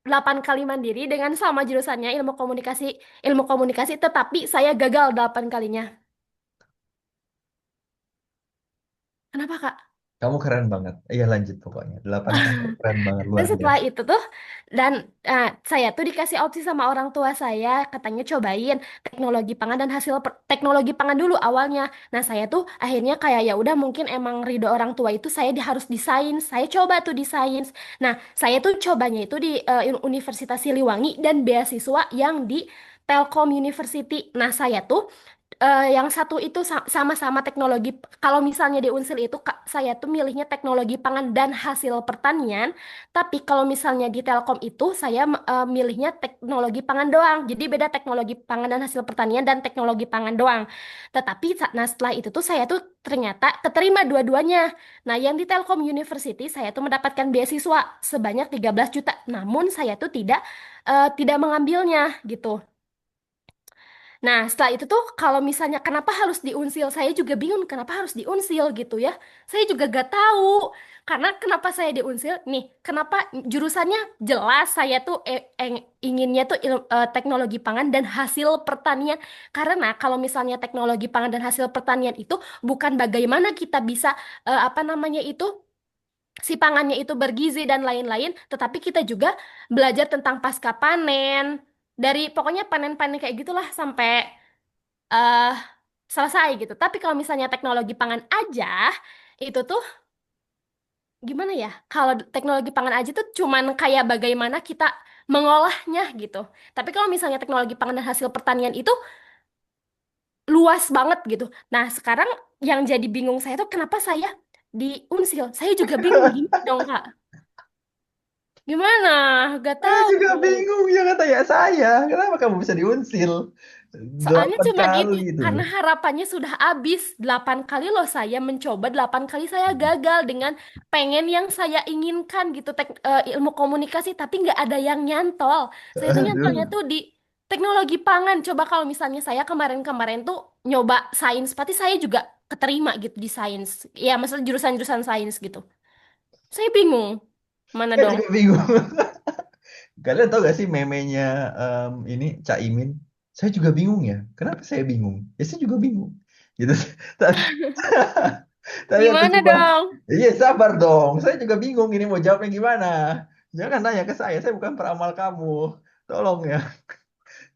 8 kali mandiri dengan sama jurusannya ilmu komunikasi tetapi saya gagal 8 kalinya. Kenapa, Kak? Kamu keren banget. Iya lanjut pokoknya. 8 kali keren banget Dan luar setelah biasa. itu tuh, dan saya tuh dikasih opsi sama orang tua saya, katanya cobain teknologi pangan dulu awalnya. Nah saya tuh akhirnya kayak ya udah mungkin emang ridho orang tua itu harus di sains. Saya coba tuh di sains. Nah saya tuh cobanya itu di Universitas Siliwangi dan beasiswa yang di Telkom University. Nah saya tuh yang satu itu sama-sama teknologi. Kalau misalnya di Unsil itu saya tuh milihnya teknologi pangan dan hasil pertanian. Tapi kalau misalnya di Telkom itu saya milihnya teknologi pangan doang. Jadi beda teknologi pangan dan hasil pertanian dan teknologi pangan doang. Tetapi nah setelah itu tuh saya tuh ternyata keterima dua-duanya. Nah, yang di Telkom University saya tuh mendapatkan beasiswa sebanyak 13 juta. Namun saya tuh tidak mengambilnya gitu. Nah, setelah itu tuh kalau misalnya kenapa harus diunsil, saya juga bingung kenapa harus diunsil gitu ya. Saya juga gak tahu. Karena kenapa saya diunsil? Nih, kenapa jurusannya jelas saya tuh inginnya tuh teknologi pangan dan hasil pertanian. Karena kalau misalnya teknologi pangan dan hasil pertanian itu bukan bagaimana kita bisa apa namanya itu si pangannya itu bergizi dan lain-lain, tetapi kita juga belajar tentang pasca panen. Dari pokoknya panen-panen kayak gitulah sampai eh selesai gitu. Tapi kalau misalnya teknologi pangan aja, itu tuh gimana ya? Kalau teknologi pangan aja tuh cuman kayak bagaimana kita mengolahnya gitu. Tapi kalau misalnya teknologi pangan dan hasil pertanian itu luas banget gitu. Nah, sekarang yang jadi bingung saya tuh kenapa saya di Unsil? Saya juga bingung gimana dong, Kak? Gimana? Gak Saya tahu. juga bingung, jangan tanya saya. Kenapa kamu bisa diunsil? Soalnya Delapan cuman itu, kali itu karena loh. harapannya sudah habis. 8 kali loh saya mencoba, 8 kali saya gagal dengan pengen yang saya inginkan gitu, ilmu komunikasi, tapi nggak ada yang nyantol. Saya tuh nyantolnya Aduh. tuh di teknologi pangan. Coba kalau misalnya saya kemarin-kemarin tuh nyoba sains, pasti saya juga keterima gitu di sains. Ya, maksudnya jurusan-jurusan sains gitu. Saya bingung, mana Saya dong? juga bingung. Kalian tahu gak sih memenya ini Cak Imin? Saya juga bingung ya. Kenapa saya bingung? Ya saya juga bingung. Gitu. Tapi, tapi aku Gimana coba. dong? Iya sabar dong. Saya juga bingung ini mau jawabnya gimana. Jangan nanya ke saya. Saya bukan peramal kamu. Tolong ya.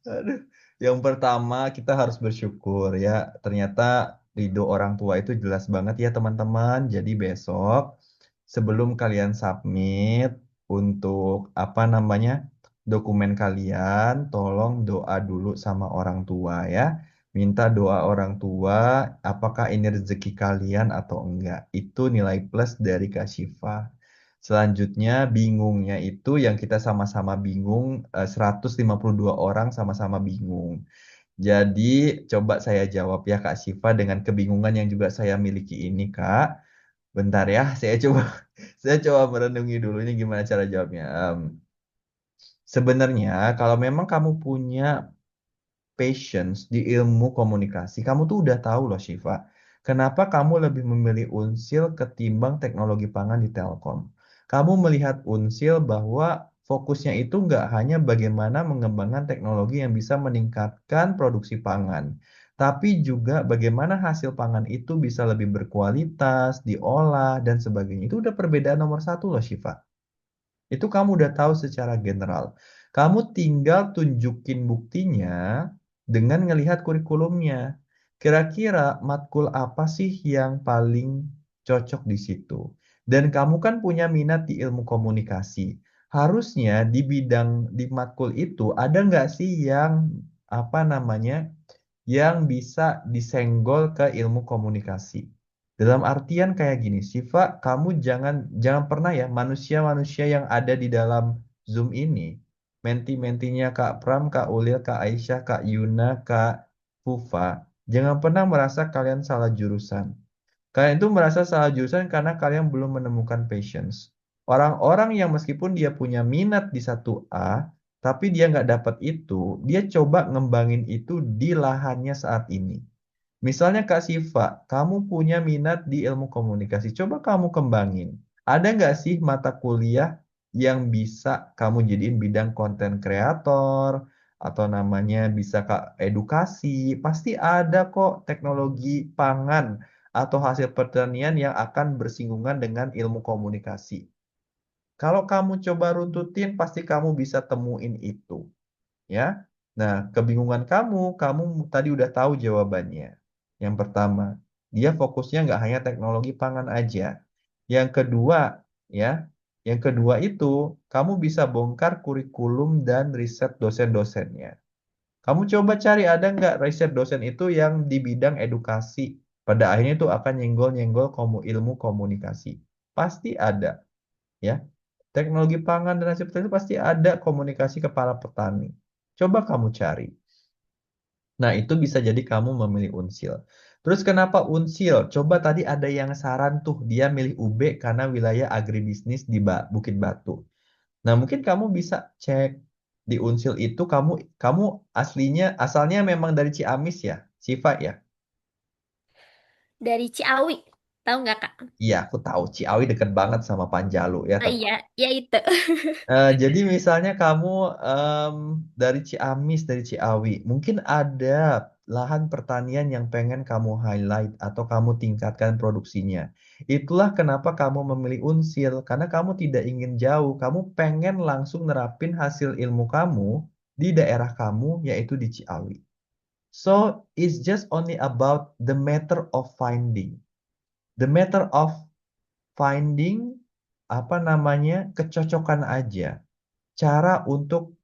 Aduh. Yang pertama kita harus bersyukur ya. Ternyata ridho orang tua itu jelas banget ya teman-teman. Jadi besok sebelum kalian submit untuk apa namanya dokumen kalian, tolong doa dulu sama orang tua ya. Minta doa orang tua, apakah ini rezeki kalian atau enggak. Itu nilai plus dari Kak Syifa. Selanjutnya, bingungnya itu yang kita sama-sama bingung, 152 orang sama-sama bingung. Jadi, coba saya jawab ya Kak Syifa dengan kebingungan yang juga saya miliki ini, Kak. Bentar ya, saya coba saya coba merenungi dulu ini gimana cara jawabnya. Sebenarnya kalau memang kamu punya patience di ilmu komunikasi, kamu tuh udah tahu loh Syifa. Kenapa kamu lebih memilih Unsil ketimbang teknologi pangan di Telkom? Kamu melihat Unsil bahwa fokusnya itu nggak hanya bagaimana mengembangkan teknologi yang bisa meningkatkan produksi pangan, tapi juga bagaimana hasil pangan itu bisa lebih berkualitas, diolah, dan sebagainya. Itu udah perbedaan nomor satu loh Syifa. Itu kamu udah tahu secara general. Kamu tinggal tunjukin buktinya dengan ngelihat kurikulumnya. Kira-kira matkul apa sih yang paling cocok di situ? Dan kamu kan punya minat di ilmu komunikasi. Harusnya di matkul itu ada nggak sih yang apa namanya yang bisa disenggol ke ilmu komunikasi. Dalam artian kayak gini, Siva, kamu jangan pernah ya manusia-manusia yang ada di dalam Zoom ini, menti-mentinya Kak Pram, Kak Ulil, Kak Aisyah, Kak Yuna, Kak Fufa, jangan pernah merasa kalian salah jurusan. Kalian itu merasa salah jurusan karena kalian belum menemukan patience. Orang-orang yang meskipun dia punya minat di satu A, tapi dia nggak dapat itu, dia coba ngembangin itu di lahannya saat ini. Misalnya Kak Siva, kamu punya minat di ilmu komunikasi, coba kamu kembangin. Ada nggak sih mata kuliah yang bisa kamu jadiin bidang konten kreator, atau namanya bisa Kak edukasi? Pasti ada kok teknologi pangan atau hasil pertanian yang akan bersinggungan dengan ilmu komunikasi. Kalau kamu coba runtutin, pasti kamu bisa temuin itu, ya. Nah, kebingungan kamu tadi udah tahu jawabannya. Yang pertama, dia fokusnya nggak hanya teknologi pangan aja. Yang kedua, ya, yang kedua itu kamu bisa bongkar kurikulum dan riset dosen-dosennya. Kamu coba cari ada nggak riset dosen itu yang di bidang edukasi. Pada akhirnya itu akan nyenggol-nyenggol ilmu komunikasi. Pasti ada, ya. Teknologi pangan dan hasil pertanian itu pasti ada komunikasi kepala petani. Coba kamu cari. Nah, itu bisa jadi kamu memilih Unsil. Terus kenapa Unsil? Coba tadi ada yang saran tuh, dia milih UB karena wilayah agribisnis di Bukit Batu. Nah, mungkin kamu bisa cek di Unsil itu kamu kamu asalnya memang dari Ciamis ya, Siva ya? Dari Ciawi, tahu nggak Kak? Iya, aku tahu Ciawi deket banget sama Panjalu ya. Oh iya, ya itu. Jadi misalnya kamu em, dari Ciamis, dari Ciawi, mungkin ada lahan pertanian yang pengen kamu highlight atau kamu tingkatkan produksinya. Itulah kenapa kamu memilih Unsil, karena kamu tidak ingin jauh, kamu pengen langsung nerapin hasil ilmu kamu di daerah kamu, yaitu di Ciawi. So, it's just only about the matter of finding. The matter of finding apa namanya kecocokan aja, cara untuk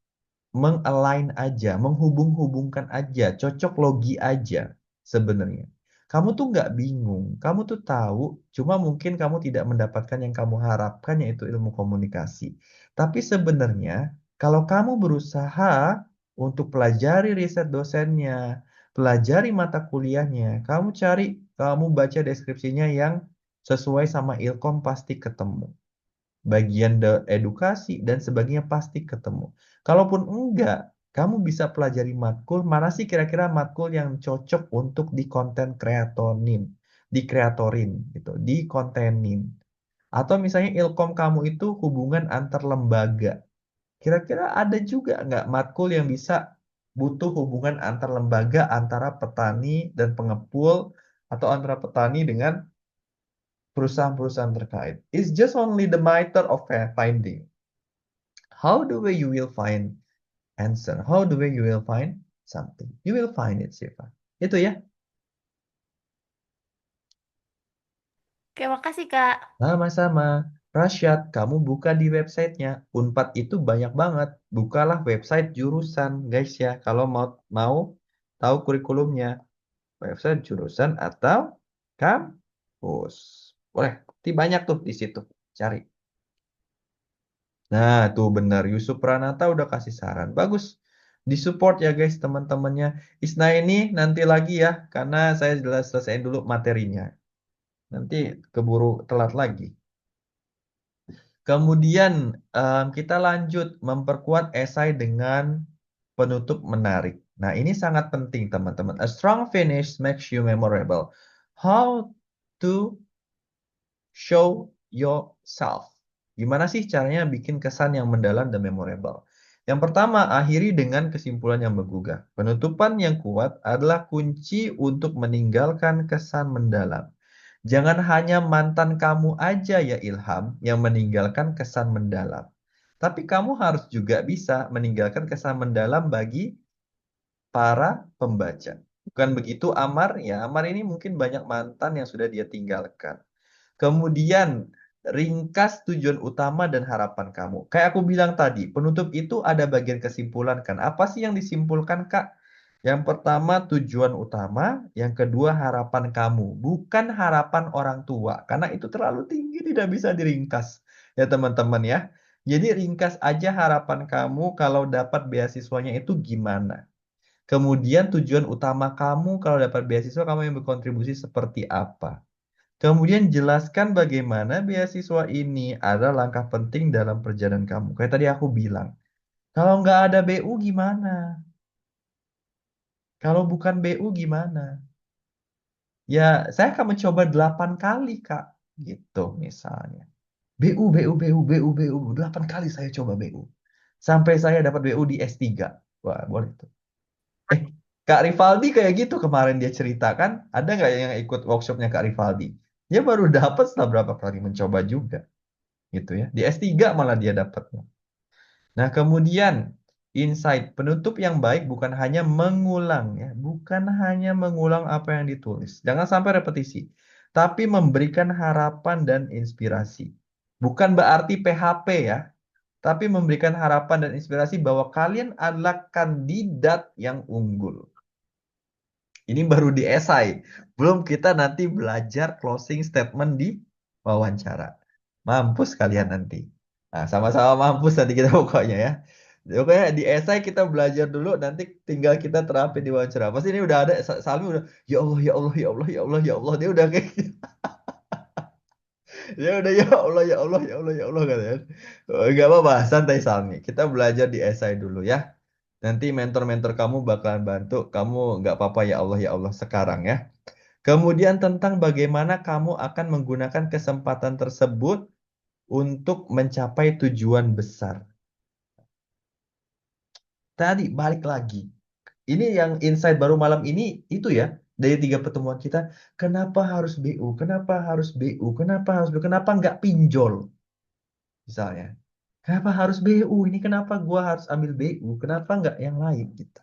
mengalign aja, menghubung-hubungkan aja, cocok logi aja sebenarnya. Kamu tuh nggak bingung, kamu tuh tahu, cuma mungkin kamu tidak mendapatkan yang kamu harapkan yaitu ilmu komunikasi. Tapi sebenarnya kalau kamu berusaha untuk pelajari riset dosennya, pelajari mata kuliahnya, kamu baca deskripsinya yang sesuai sama Ilkom pasti ketemu. Bagian edukasi dan sebagainya pasti ketemu. Kalaupun enggak, kamu bisa pelajari matkul, mana sih kira-kira matkul yang cocok untuk di konten kreatorin, dikreatorin gitu, dikontenin. Atau misalnya ilkom kamu itu hubungan antar lembaga. Kira-kira ada juga nggak matkul yang bisa butuh hubungan antar lembaga, antara petani dan pengepul, atau antara petani dengan perusahaan-perusahaan terkait. It's just only the matter of finding. How the way you will find answer? How the way you will find something? You will find it, Siva. Itu ya. Oke, makasih Kak. Sama-sama. Rasyad, kamu buka di websitenya. Unpad itu banyak banget. Bukalah website jurusan, guys ya. Kalau mau tahu kurikulumnya, website jurusan atau kampus. Boleh, banyak tuh di situ. Cari. Nah, tuh benar. Yusuf Pranata udah kasih saran. Bagus. Disupport ya guys teman-temannya. Isna ini nanti lagi ya. Karena saya jelas selesaiin dulu materinya. Nanti keburu telat lagi. Kemudian kita lanjut memperkuat esai dengan penutup menarik. Nah, ini sangat penting teman-teman. A strong finish makes you memorable. How to show yourself. Gimana sih caranya bikin kesan yang mendalam dan memorable? Yang pertama, akhiri dengan kesimpulan yang menggugah. Penutupan yang kuat adalah kunci untuk meninggalkan kesan mendalam. Jangan hanya mantan kamu aja ya Ilham yang meninggalkan kesan mendalam. Tapi kamu harus juga bisa meninggalkan kesan mendalam bagi para pembaca. Bukan begitu Amar? Ya, Amar ini mungkin banyak mantan yang sudah dia tinggalkan. Kemudian ringkas tujuan utama dan harapan kamu. Kayak aku bilang tadi, penutup itu ada bagian kesimpulan kan. Apa sih yang disimpulkan, Kak? Yang pertama tujuan utama, yang kedua harapan kamu, bukan harapan orang tua, karena itu terlalu tinggi tidak bisa diringkas. Ya teman-teman ya. Jadi ringkas aja harapan kamu kalau dapat beasiswanya itu gimana. Kemudian tujuan utama kamu kalau dapat beasiswa kamu yang berkontribusi seperti apa. Kemudian jelaskan bagaimana beasiswa ini ada langkah penting dalam perjalanan kamu. Kayak tadi aku bilang, kalau nggak ada BU gimana? Kalau bukan BU gimana? Ya, saya akan mencoba 8 kali, Kak. Gitu misalnya. BU, BU, BU, BU, BU. 8 kali saya coba BU. Sampai saya dapat BU di S3. Wah, boleh tuh. Eh, Kak Rivaldi kayak gitu kemarin dia ceritakan. Ada nggak yang ikut workshopnya Kak Rivaldi? Dia baru dapat setelah berapa kali mencoba juga. Gitu ya. Di S3 malah dia dapatnya. Nah, kemudian insight penutup yang baik bukan hanya mengulang ya, bukan hanya mengulang apa yang ditulis. Jangan sampai repetisi, tapi memberikan harapan dan inspirasi. Bukan berarti PHP ya, tapi memberikan harapan dan inspirasi bahwa kalian adalah kandidat yang unggul. Ini baru di esai. Belum kita nanti belajar closing statement di wawancara. Mampus kalian nanti. Nah, sama-sama mampus nanti kita pokoknya ya. Pokoknya di esai kita belajar dulu, nanti tinggal kita terapin di wawancara. Pasti ini udah ada, Salmi udah, ya Allah, ya Allah, ya Allah, ya Allah, ya Allah. Dia udah kayak gitu. Dia udah, ya Allah, ya Allah, ya Allah, ya Allah katanya. Oh, gak apa-apa, santai Salmi. Kita belajar di esai dulu ya. Nanti mentor-mentor kamu bakalan bantu. Kamu nggak apa-apa ya Allah sekarang ya. Kemudian tentang bagaimana kamu akan menggunakan kesempatan tersebut untuk mencapai tujuan besar. Tadi balik lagi. Ini yang insight baru malam ini itu ya. Dari 3 pertemuan kita. Kenapa harus BU? Kenapa harus BU? Kenapa harus BU? Kenapa nggak pinjol? Misalnya. Kenapa harus BU? Ini kenapa gua harus ambil BU? Kenapa nggak yang lain gitu?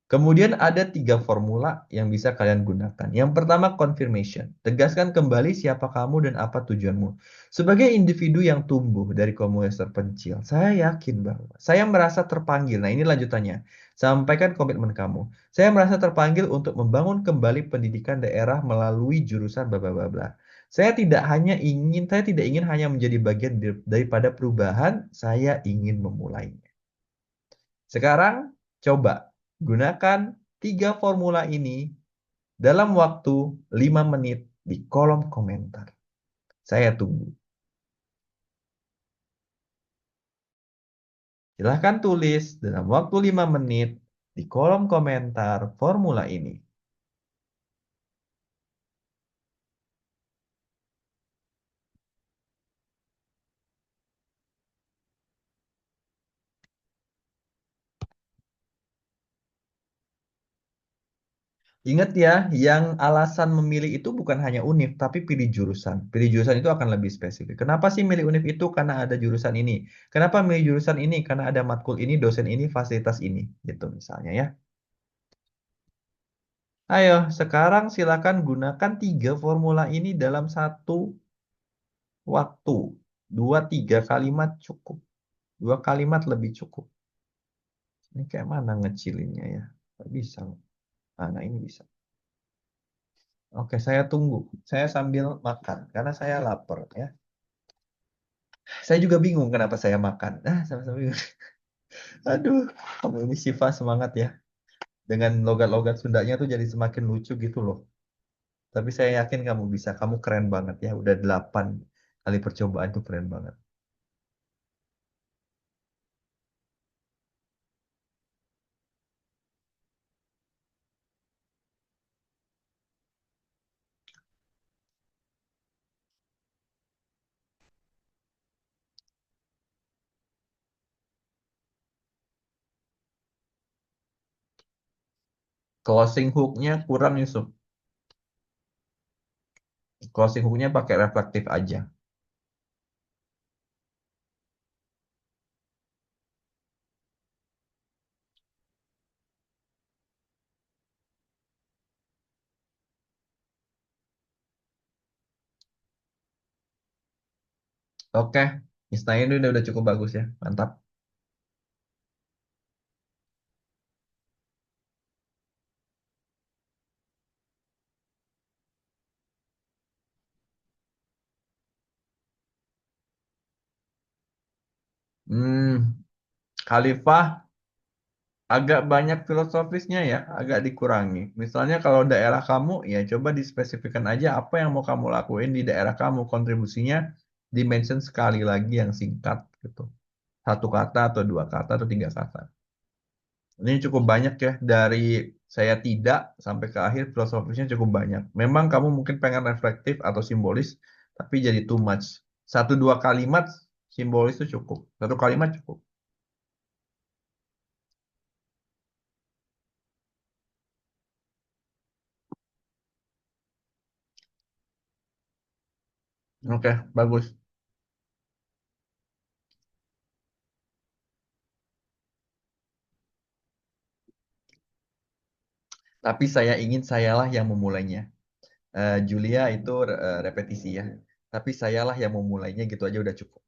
Kemudian ada 3 formula yang bisa kalian gunakan. Yang pertama, confirmation. Tegaskan kembali siapa kamu dan apa tujuanmu. Sebagai individu yang tumbuh dari komunitas terpencil, saya yakin bahwa saya merasa terpanggil. Nah, ini lanjutannya. Sampaikan komitmen kamu. Saya merasa terpanggil untuk membangun kembali pendidikan daerah melalui jurusan bla bla bla bla. Saya tidak ingin hanya menjadi bagian daripada perubahan, saya ingin memulainya. Sekarang coba gunakan 3 formula ini dalam waktu 5 menit di kolom komentar. Saya tunggu. Silahkan tulis dalam waktu 5 menit di kolom komentar formula ini. Ingat ya, yang alasan memilih itu bukan hanya univ, tapi pilih jurusan. Pilih jurusan itu akan lebih spesifik. Kenapa sih milih univ itu? Karena ada jurusan ini. Kenapa milih jurusan ini? Karena ada matkul ini, dosen ini, fasilitas ini. Gitu misalnya ya. Ayo, sekarang silakan gunakan 3 formula ini dalam satu waktu. 2-3 kalimat cukup. 2 kalimat lebih cukup. Ini kayak mana ngecilinnya ya? Nggak bisa. Nah, ini bisa. Oke, saya tunggu. Saya sambil makan. Karena saya lapar ya. Saya juga bingung kenapa saya makan. Sama-sama bingung. Aduh, kamu ini Siva semangat ya. Dengan logat-logat Sundanya tuh jadi semakin lucu gitu loh. Tapi saya yakin kamu bisa. Kamu keren banget ya. Udah 8 kali percobaan tuh keren banget. Closing hook-nya kurang Yusuf. Closing hook-nya pakai reflektif aja. Oke, Istilahnya ini udah cukup bagus ya. Mantap. Hmm, Khalifah agak banyak filosofisnya ya, agak dikurangi. Misalnya kalau daerah kamu, ya coba dispesifikkan aja apa yang mau kamu lakuin di daerah kamu. Kontribusinya dimention sekali lagi yang singkat gitu. Satu kata atau dua kata atau tiga kata. Ini cukup banyak ya, dari saya tidak sampai ke akhir filosofisnya cukup banyak. Memang kamu mungkin pengen reflektif atau simbolis, tapi jadi too much. Satu dua kalimat simbolis itu cukup. Satu kalimat cukup. Oke, bagus. Tapi saya ingin sayalah yang memulainya. Julia itu repetisi ya. Tapi sayalah yang memulainya gitu aja udah cukup.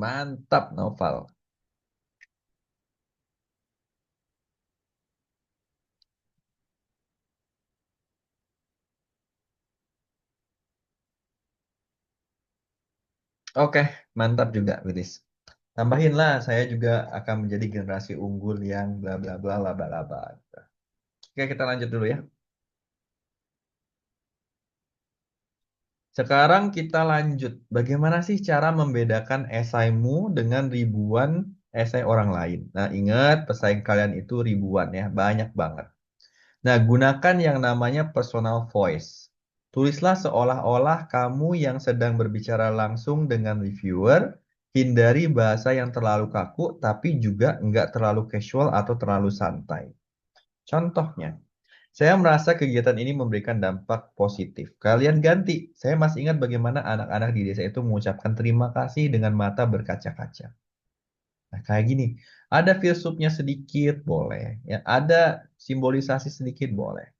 Mantap, Noval. Oke, mantap juga, Wilis. Tambahinlah, saya juga akan menjadi generasi unggul yang bla bla bla laba laba. Oke, kita lanjut dulu ya. Sekarang kita lanjut. Bagaimana sih cara membedakan esaimu dengan ribuan esai orang lain? Nah, ingat pesaing kalian itu ribuan ya, banyak banget. Nah, gunakan yang namanya personal voice. Tulislah seolah-olah kamu yang sedang berbicara langsung dengan reviewer. Hindari bahasa yang terlalu kaku, tapi juga nggak terlalu casual atau terlalu santai. Contohnya, saya merasa kegiatan ini memberikan dampak positif. Kalian ganti. Saya masih ingat bagaimana anak-anak di desa itu mengucapkan terima kasih dengan mata berkaca-kaca. Nah, kayak gini. Ada filsufnya sedikit, boleh. Ya, ada simbolisasi sedikit, boleh.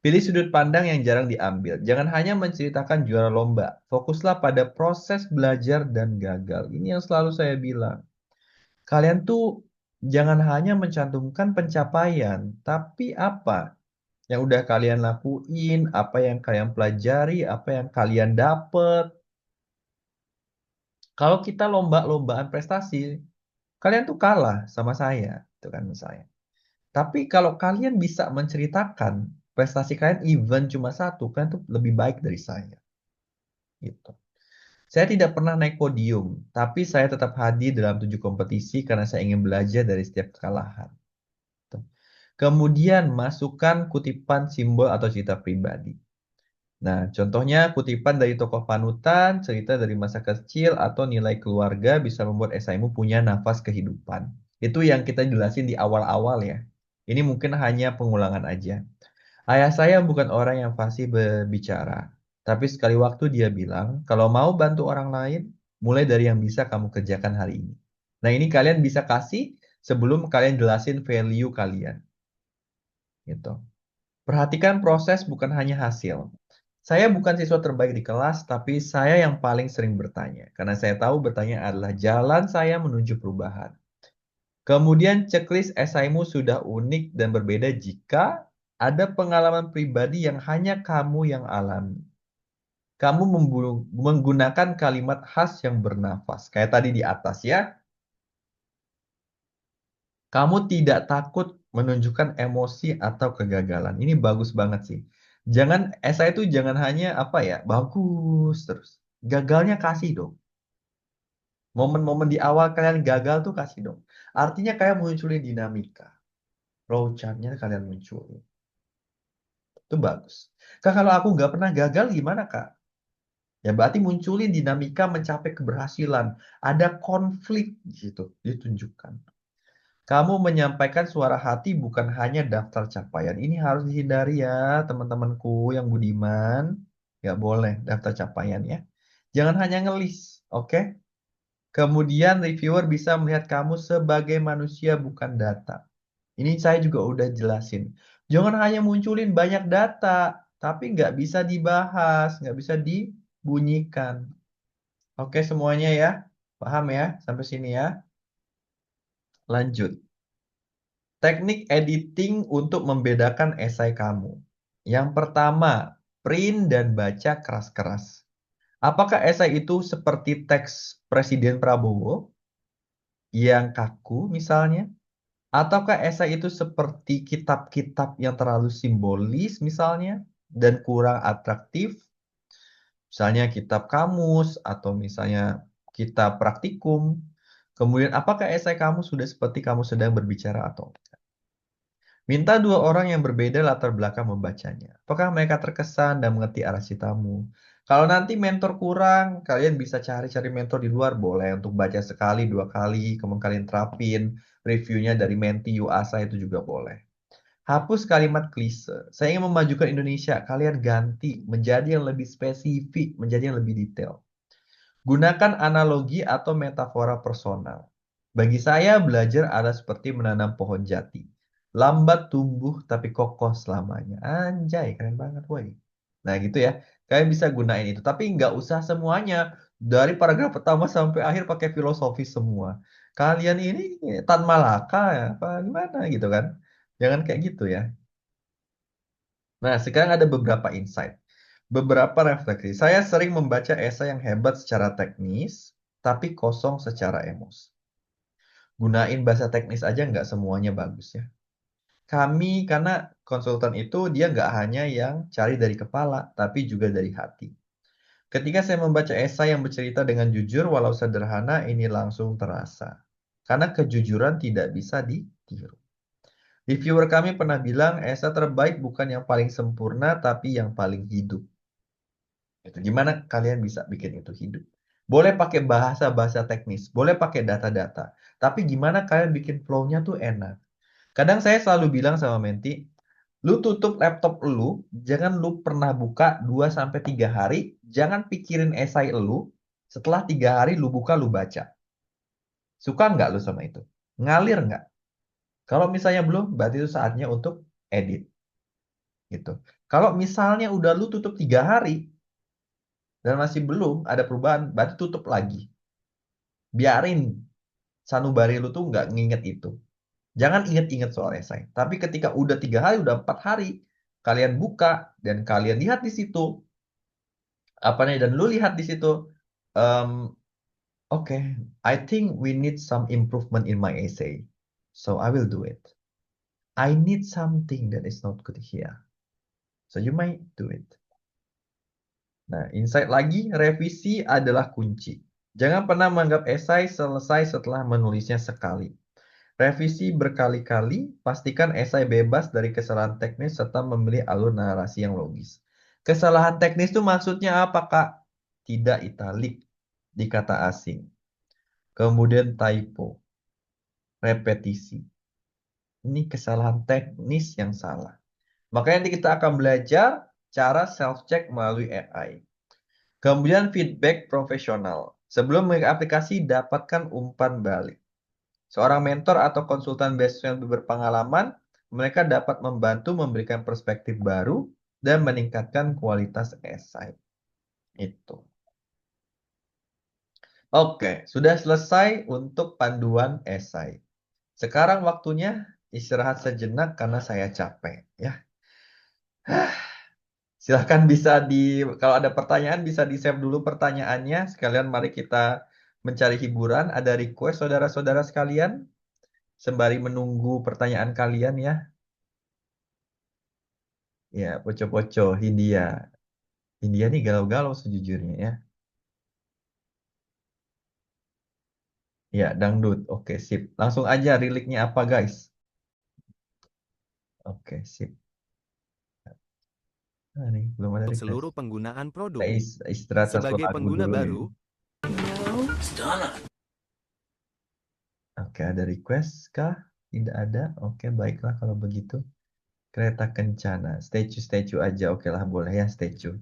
Pilih sudut pandang yang jarang diambil. Jangan hanya menceritakan juara lomba. Fokuslah pada proses belajar dan gagal. Ini yang selalu saya bilang. Kalian tuh jangan hanya mencantumkan pencapaian, tapi apa yang udah kalian lakuin, apa yang kalian pelajari, apa yang kalian dapet. Kalau kita lomba-lombaan prestasi, kalian tuh kalah sama saya, itu kan misalnya. Tapi kalau kalian bisa menceritakan prestasi kalian even cuma satu, kalian tuh lebih baik dari saya. Gitu. Saya tidak pernah naik podium, tapi saya tetap hadir dalam 7 kompetisi karena saya ingin belajar dari setiap kekalahan. Gitu. Kemudian masukkan kutipan simbol atau cerita pribadi. Nah, contohnya kutipan dari tokoh panutan, cerita dari masa kecil, atau nilai keluarga bisa membuat esaimu punya nafas kehidupan. Itu yang kita jelasin di awal-awal ya. Ini mungkin hanya pengulangan aja. Ayah saya bukan orang yang fasih berbicara. Tapi sekali waktu dia bilang, kalau mau bantu orang lain, mulai dari yang bisa kamu kerjakan hari ini. Nah, ini kalian bisa kasih sebelum kalian jelasin value kalian. Gitu. Perhatikan proses bukan hanya hasil. Saya bukan siswa terbaik di kelas, tapi saya yang paling sering bertanya. Karena saya tahu bertanya adalah jalan saya menuju perubahan. Kemudian checklist esaimu sudah unik dan berbeda jika ada pengalaman pribadi yang hanya kamu yang alami. Kamu menggunakan kalimat khas yang bernafas. Kayak tadi di atas ya. Kamu tidak takut menunjukkan emosi atau kegagalan. Ini bagus banget sih. Jangan esai itu jangan hanya apa ya, bagus terus. Gagalnya kasih dong. Momen-momen di awal kalian gagal tuh kasih dong. Artinya kayak munculin dinamika. Raw chart-nya kalian munculin. Itu bagus. Kak, kalau aku nggak pernah gagal gimana, Kak? Ya berarti munculin dinamika mencapai keberhasilan. Ada konflik di situ, ditunjukkan. Kamu menyampaikan suara hati bukan hanya daftar capaian. Ini harus dihindari ya, teman-temanku yang budiman. Nggak boleh daftar capaian ya. Jangan hanya ngelis, oke? Kemudian reviewer bisa melihat kamu sebagai manusia bukan data. Ini saya juga udah jelasin. Jangan hanya munculin banyak data, tapi nggak bisa dibahas, nggak bisa dibunyikan. Oke semuanya ya, paham ya sampai sini ya. Lanjut. Teknik editing untuk membedakan esai kamu. Yang pertama, print dan baca keras-keras. Apakah esai itu seperti teks Presiden Prabowo yang kaku misalnya? Ataukah esai itu seperti kitab-kitab yang terlalu simbolis misalnya dan kurang atraktif? Misalnya kitab kamus atau misalnya kitab praktikum. Kemudian apakah esai kamu sudah seperti kamu sedang berbicara atau tidak? Minta dua orang yang berbeda latar belakang membacanya. Apakah mereka terkesan dan mengerti arah citamu? Kalau nanti mentor kurang, kalian bisa cari-cari mentor di luar. Boleh untuk baca sekali, dua kali, kemudian kalian terapin. Reviewnya dari Menti, Yuasa itu juga boleh. Hapus kalimat klise. Saya ingin memajukan Indonesia. Kalian ganti menjadi yang lebih spesifik, menjadi yang lebih detail. Gunakan analogi atau metafora personal. Bagi saya, belajar adalah seperti menanam pohon jati. Lambat tumbuh tapi kokoh selamanya. Anjay, keren banget, woi. Nah, gitu ya. Kalian bisa gunain itu. Tapi nggak usah semuanya. Dari paragraf pertama sampai akhir pakai filosofi semua. Kalian ini Tan Malaka ya? Apa gimana gitu kan? Jangan kayak gitu ya. Nah, sekarang ada beberapa insight. Beberapa refleksi. Saya sering membaca esai yang hebat secara teknis, tapi kosong secara emosi. Gunain bahasa teknis aja nggak semuanya bagus ya. Kami, karena konsultan itu dia nggak hanya yang cari dari kepala, tapi juga dari hati. Ketika saya membaca esai yang bercerita dengan jujur, walau sederhana, ini langsung terasa. Karena kejujuran tidak bisa ditiru. Reviewer kami pernah bilang, esai terbaik bukan yang paling sempurna, tapi yang paling hidup. Itu gimana kalian bisa bikin itu hidup? Boleh pakai bahasa-bahasa teknis, boleh pakai data-data. Tapi gimana kalian bikin flow-nya tuh enak? Kadang saya selalu bilang sama Menti, lu tutup laptop lu, jangan lu pernah buka 2 sampai 3 hari, jangan pikirin esai lu, setelah 3 hari lu buka, lu baca. Suka nggak lu sama itu? Ngalir nggak? Kalau misalnya belum, berarti itu saatnya untuk edit. Gitu. Kalau misalnya udah lu tutup 3 hari, dan masih belum ada perubahan, berarti tutup lagi. Biarin sanubari lu tuh nggak nginget itu. Jangan inget-inget soal esai. Tapi ketika udah 3 hari, udah 4 hari, kalian buka dan kalian lihat di situ apa nih dan lu lihat di situ, um, okay, I think we need some improvement in my essay, so I will do it. I need something that is not good here, so you might do it. Nah, insight lagi, revisi adalah kunci. Jangan pernah menganggap esai selesai setelah menulisnya sekali. Revisi berkali-kali, pastikan esai bebas dari kesalahan teknis serta memilih alur narasi yang logis. Kesalahan teknis itu maksudnya apa, Kak? Tidak italik di kata asing. Kemudian typo, repetisi. Ini kesalahan teknis yang salah. Makanya nanti kita akan belajar cara self-check melalui AI. Kemudian feedback profesional. Sebelum memiliki aplikasi, dapatkan umpan balik. Seorang mentor atau konsultan beasiswa yang berpengalaman, mereka dapat membantu memberikan perspektif baru dan meningkatkan kualitas esai. Itu. Oke, sudah selesai untuk panduan esai. Sekarang waktunya istirahat sejenak karena saya capek, ya. Silahkan bisa kalau ada pertanyaan bisa di-save dulu pertanyaannya. Sekalian mari kita mencari hiburan. Ada request saudara-saudara sekalian? Sembari menunggu pertanyaan kalian ya. Ya, poco-poco Hindia. Hindia nih galau-galau sejujurnya ya. Ya, dangdut. Oke, sip. Langsung aja riliknya apa, guys? Oke, sip. Nah, nih, belum ada Untuk request. seluruh penggunaan produk. Kita istirahat satu Sebagai lagu pengguna dulu baru, ini. Oke, ada request kah? Tidak ada. Oke, baiklah kalau begitu. Kereta Kencana. Statue aja. Oke lah, boleh ya statue.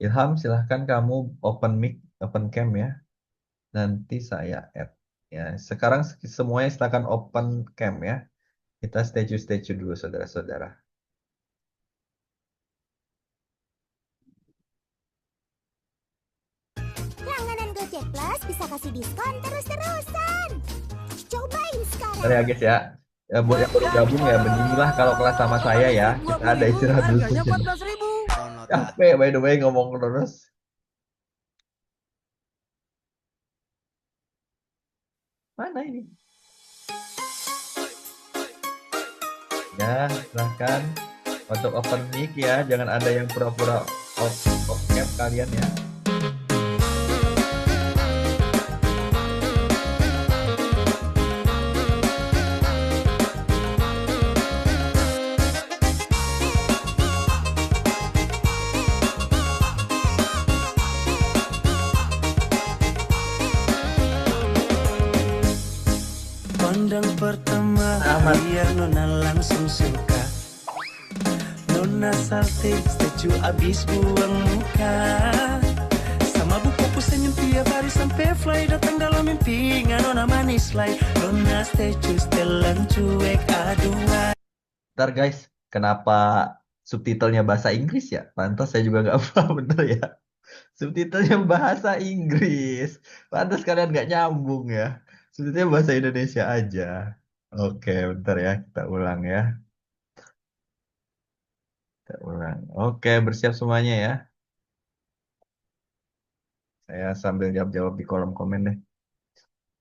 Ilham, silahkan kamu open mic, open cam ya. Nanti saya add. Ya, sekarang semuanya silakan open cam ya. Kita statue dulu saudara-saudara. Langganan Gojek Plus bisa kasih diskon terus-terusan. Cobain sekarang. Bentar ya guys ya. Ya, buat yang baru gabung ya, beginilah kalau kelas sama saya ya. Kita ada istirahat dulu. Capek by the way ngomong terus. Mana ini? Ya, silahkan untuk open mic ya. Jangan ada yang pura-pura off cam kalian ya. Pandang pertama biar Nona langsung suka. Nona salting statue abis buang muka. Sama buku senyum tiap hari sampai fly. Datang dalam mimpi Nona manis like. Nona statue setelan cuek aduan. Ntar guys, kenapa subtitlenya bahasa Inggris ya? Pantas saya juga nggak paham bener ya. Subtitlenya bahasa Inggris. Pantas kalian nggak nyambung ya. Subtitlenya bahasa Indonesia aja. Oke, bentar ya. Kita ulang ya. Kita ulang. Oke, bersiap semuanya ya. Saya sambil jawab-jawab di kolom komen deh.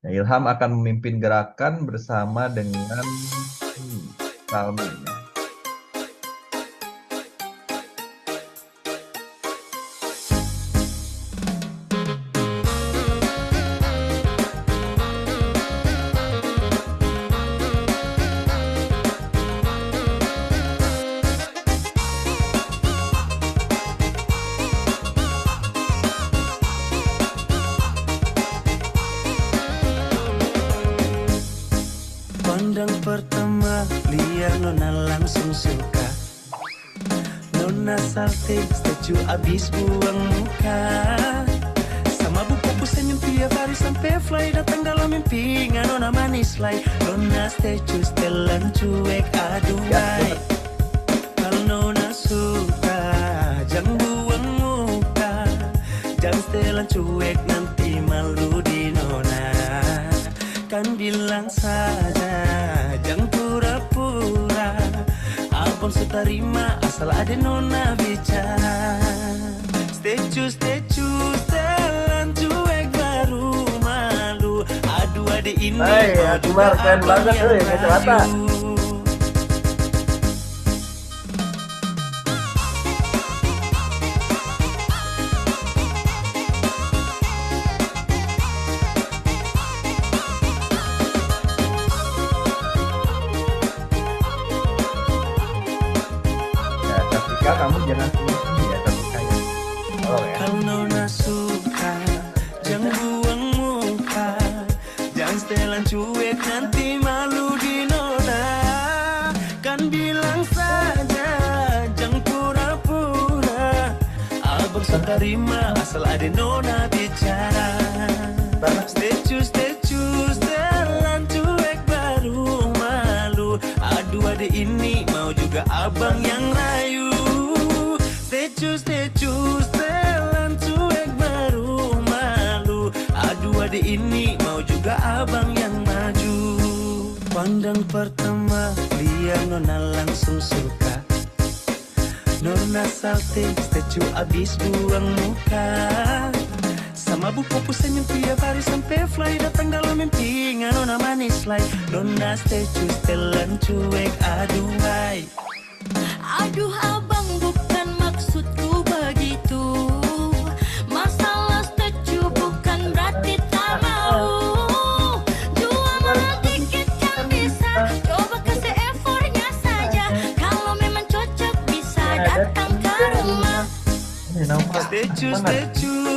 Nah, Ilham akan memimpin gerakan bersama dengan Salmi. Pandang pertama liar Nona langsung suka. Nona salting statue abis buang muka. Sama buku senyum tiap hari sampai fly. Datang dalam mimpi Nona manis like. Nona statue setelan cuek aduai. Kalau Nona suka jangan buang muka. Jangan setelan cuek nanti malu di Nona. Kan bilang saja, jangan pura-pura. Abang suka terima asal ada Nona bicara. Statue, setelan cuek baru malu. Aduh adik ini Hai, Akbar, keren banget tuh ya kacamata. Kamu jangan sendiri ya, tapi kayak tolong ya. Kalau Nona suka jangan buang muka. Jangan setelan cuek nanti malu di Nona. Kan bilang saja jangan pura-pura. Abang suka terima asal ada Nona bicara. Statue, setelan cuek baru malu. Aduh adik ini mau juga abang yang rayu. Statue, setelan cuek baru malu. Aduh adik ini mau juga abang yang maju. Pandang pertama liar Nona langsung suka. Nona salting statue abis buang muka. Sama buku senyum tiap hari sampai fly. Datang dalam mimpi Nona manis like. Nona statue setelan cuek aduhai. Aduh abang bukan maksudku begitu. Masalah statue bukan berarti tak mau. Jual mahal tiket kan bisa. Coba kasih effortnya saja. Kalau memang cocok bisa datang ke rumah. Ini nampak Statue, banget.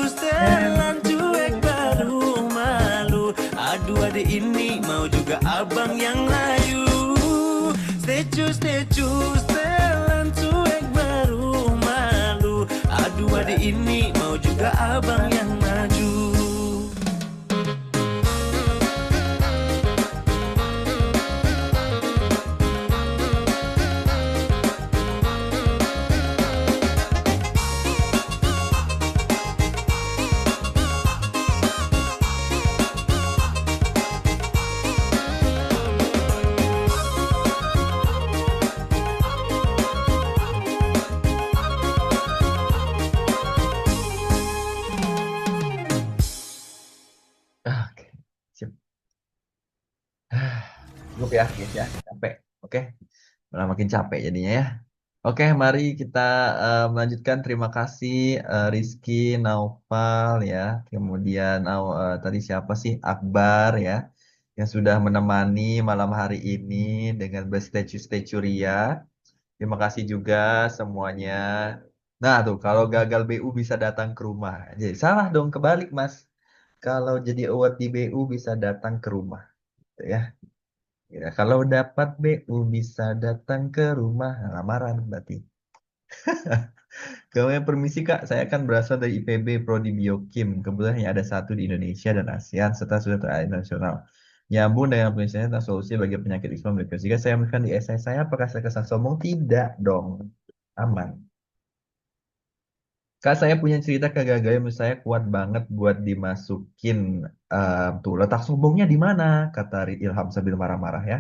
setelan cuek baru malu. Aduh adik ini mau juga abang yang layu. Statue, setelan cuek baru malu. Aduh adik ini mau juga abang yang maju. Cukup ya, guys ya. Capek. Oke. Malah makin capek jadinya ya. Oke, mari kita melanjutkan. Terima kasih Rizky, Naufal ya. Kemudian tadi siapa sih? Akbar ya. Yang sudah menemani malam hari ini dengan berstatue-statue Ria. Terima kasih juga semuanya. Nah tuh, kalau gagal BU bisa datang ke rumah. Jadi salah dong, kebalik Mas. Kalau jadi award di BU bisa datang ke rumah. Gitu ya. Ya, kalau dapat BU bisa datang ke rumah. Nah, lamaran berarti. Kami permisi Kak, saya kan berasal dari IPB Prodi Biokim. Kebetulan hanya ada satu di Indonesia dan ASEAN serta sudah terakhir nasional. Nyambung dengan penelitiannya tentang solusi bagi penyakit Islam dan jika saya memberikan di esai saya, apakah saya kesan sombong? Tidak dong. Aman. Kak, saya punya cerita kegagalan menurut saya kuat banget buat dimasukin. Tuh, letak sombongnya di mana? Kata Ilham sambil marah-marah ya.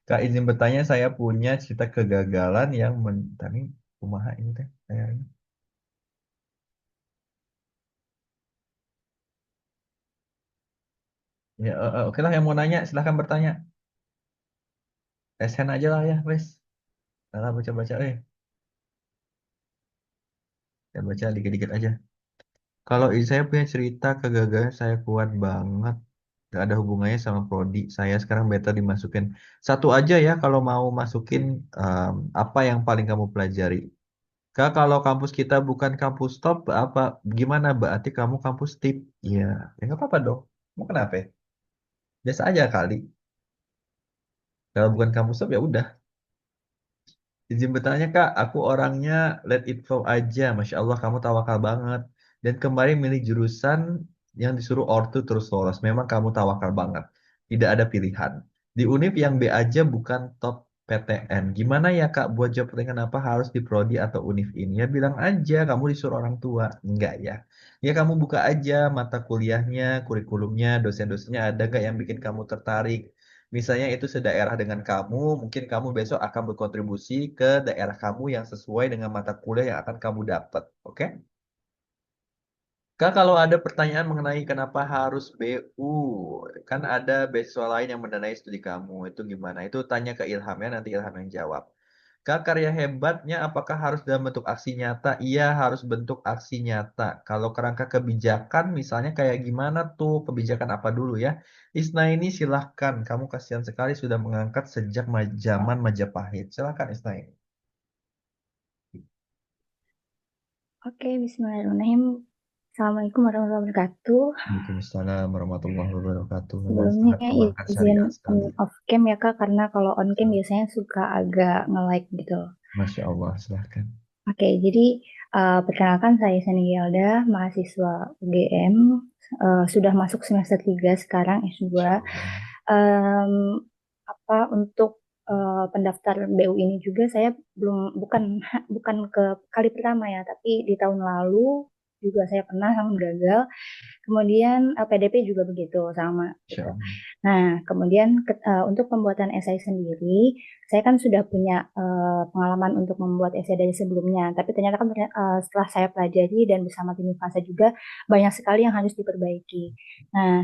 Kak, izin bertanya, saya punya cerita kegagalan yang tadi kumaha ini teh kayaknya. Ya, oke lah yang mau nanya silahkan bertanya. SN aja lah ya, wes. Salah baca-baca, saya baca dikit-dikit aja. Kalau saya punya cerita kegagalan saya kuat banget. Gak ada hubungannya sama prodi. Saya sekarang beta dimasukin. Satu aja ya kalau mau masukin apa yang paling kamu pelajari. Kak, kalau kampus kita bukan kampus top, apa gimana? Berarti kamu kampus tip. Iya, ya nggak apa-apa dong. Mau kenapa? Biasa aja kali. Kalau bukan kampus top ya udah. Izin bertanya Kak, aku orangnya let it flow aja. Masya Allah kamu tawakal banget. Dan kemarin milih jurusan yang disuruh ortu terus lolos. Memang kamu tawakal banget. Tidak ada pilihan. Di univ yang B aja bukan top PTN. Gimana ya Kak buat jawab pertanyaan kenapa harus di prodi atau univ ini? Ya bilang aja kamu disuruh orang tua. Enggak ya. Ya kamu buka aja mata kuliahnya, kurikulumnya, dosen-dosennya ada gak yang bikin kamu tertarik. Misalnya itu sedaerah dengan kamu, mungkin kamu besok akan berkontribusi ke daerah kamu yang sesuai dengan mata kuliah yang akan kamu dapat. Oke? Kak, kalau ada pertanyaan mengenai kenapa harus BU, kan ada beasiswa lain yang mendanai studi kamu, itu gimana? Itu tanya ke Ilham ya, nanti Ilham yang jawab. Kak, karya hebatnya apakah harus dalam bentuk aksi nyata? Iya, harus bentuk aksi nyata. Kalau kerangka kebijakan, misalnya kayak gimana tuh? Kebijakan apa dulu ya? Isna ini silahkan. Kamu kasihan sekali sudah mengangkat sejak zaman Majapahit. Silahkan Isna ini. Oke, bismillahirrahmanirrahim. Assalamualaikum warahmatullahi wabarakatuh. Waalaikumsalam warahmatullahi wabarakatuh. Memang Sebelumnya sangat kebanggaan izin syariah sekali. off cam ya Kak, karena kalau on cam biasanya suka agak nge-lag gitu. Masya Allah, silahkan. Oke, jadi perkenalkan saya Sani Gelda, mahasiswa UGM, sudah masuk semester 3 sekarang S2. Em, untuk pendaftar BU ini juga saya bukan ke kali pertama ya, tapi di tahun lalu juga saya pernah namun gagal. Kemudian PDP juga begitu sama gitu. Nah, kemudian untuk pembuatan esai sendiri, saya kan sudah punya pengalaman untuk membuat esai dari sebelumnya, tapi ternyata kan setelah saya pelajari dan bersama tim Fasa juga banyak sekali yang harus diperbaiki. Nah,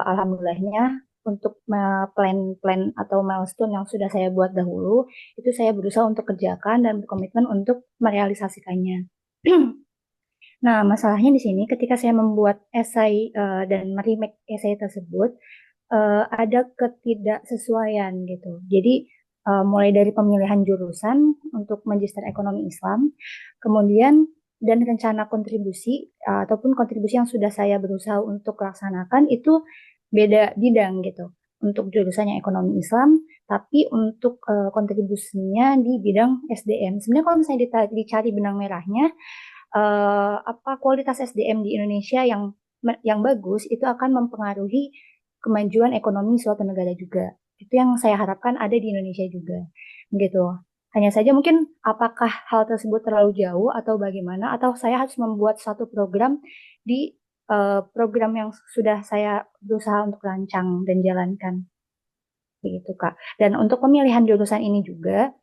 alhamdulillahnya untuk plan-plan atau milestone yang sudah saya buat dahulu, itu saya berusaha untuk kerjakan dan berkomitmen untuk merealisasikannya. Nah, masalahnya di sini ketika saya membuat esai dan meremake esai tersebut, ada ketidaksesuaian gitu. Jadi mulai dari pemilihan jurusan untuk Magister Ekonomi Islam, kemudian dan rencana kontribusi ataupun kontribusi yang sudah saya berusaha untuk laksanakan itu beda bidang gitu. Untuk jurusannya Ekonomi Islam, tapi untuk kontribusinya di bidang SDM. Sebenarnya kalau misalnya dicari benang merahnya, kualitas SDM di Indonesia yang bagus itu akan mempengaruhi kemajuan ekonomi suatu negara juga. Itu yang saya harapkan ada di Indonesia juga, gitu. Hanya saja mungkin apakah hal tersebut terlalu jauh atau bagaimana, atau saya harus membuat satu program di program yang sudah saya berusaha untuk rancang dan jalankan, begitu Kak. Dan untuk pemilihan jurusan ini juga,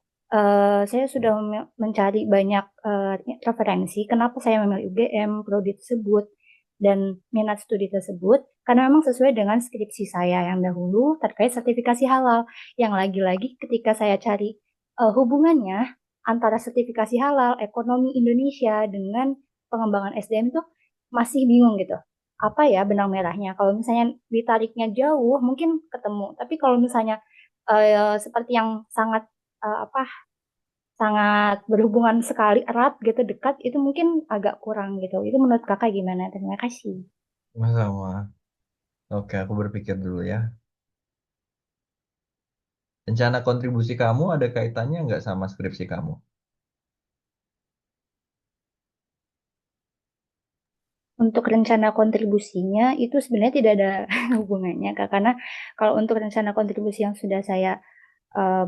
saya sudah mencari banyak referensi kenapa saya memilih UGM, prodi tersebut, dan minat studi tersebut karena memang sesuai dengan skripsi saya yang dahulu terkait sertifikasi halal. Yang lagi-lagi ketika saya cari hubungannya antara sertifikasi halal, ekonomi Indonesia dengan pengembangan SDM itu masih bingung gitu. Apa ya benang merahnya? Kalau misalnya ditariknya jauh mungkin ketemu, tapi kalau misalnya seperti yang sangat apa sangat berhubungan sekali erat gitu dekat itu mungkin agak kurang gitu. Itu menurut kakak gimana? Terima kasih. Sama. Oke, aku berpikir dulu ya. Rencana kontribusi kamu ada kaitannya nggak sama skripsi kamu? Untuk rencana kontribusinya itu sebenarnya tidak ada hubungannya Kak, karena kalau untuk rencana kontribusi yang sudah saya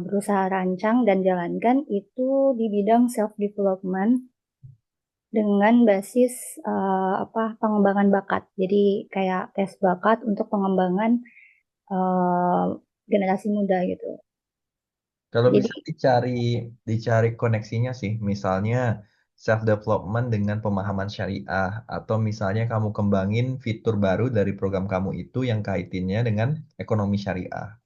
berusaha rancang dan jalankan itu di bidang self development dengan basis pengembangan bakat. Jadi kayak tes bakat untuk pengembangan eh, generasi muda gitu. Kalau Jadi bisa dicari koneksinya sih, misalnya self development dengan pemahaman syariah, atau misalnya kamu kembangin fitur baru dari program kamu itu yang kaitannya dengan ekonomi syariah.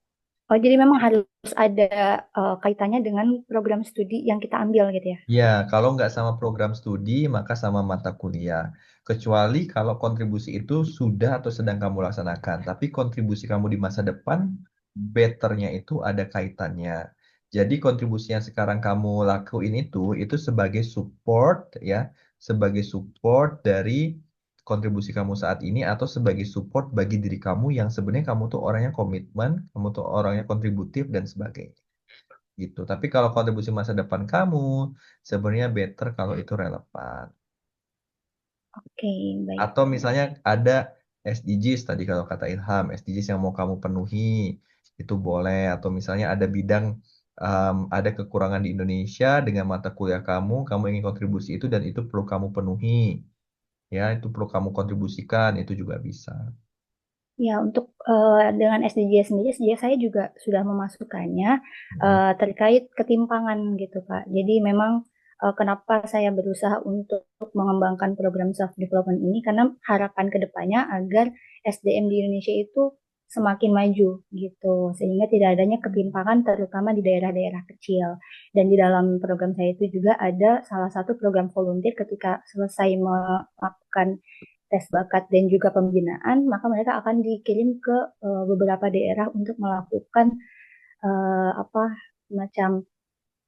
oh jadi memang harus ada kaitannya dengan program studi yang kita ambil gitu ya. Ya, kalau nggak sama program studi, maka sama mata kuliah. Kecuali kalau kontribusi itu sudah atau sedang kamu laksanakan. Tapi kontribusi kamu di masa depan, betternya itu ada kaitannya. Jadi kontribusi yang sekarang kamu lakuin itu sebagai support ya, sebagai support dari kontribusi kamu saat ini atau sebagai support bagi diri kamu yang sebenarnya kamu tuh orangnya komitmen, kamu tuh orangnya kontributif dan sebagainya gitu. Tapi kalau kontribusi masa depan kamu, sebenarnya better kalau itu relevan. Oke, baik. Atau misalnya ada SDGs tadi kalau kata Ilham, SDGs yang mau kamu penuhi, itu boleh. Atau misalnya ada bidang, ada kekurangan di Indonesia dengan mata kuliah kamu ingin kontribusi itu dan itu perlu kamu penuhi. Ya, itu perlu kamu kontribusikan, itu juga bisa. Ya, untuk dengan SDG sendiri, SDG saya juga sudah memasukkannya terkait ketimpangan gitu, Kak. Jadi memang kenapa saya berusaha untuk mengembangkan program self development ini karena harapan kedepannya agar SDM di Indonesia itu semakin maju gitu, sehingga tidak adanya ketimpangan terutama di daerah-daerah kecil. Dan di dalam program saya itu juga ada salah satu program volunteer ketika selesai melakukan tes bakat dan juga pembinaan, maka mereka akan dikirim ke beberapa daerah untuk melakukan apa semacam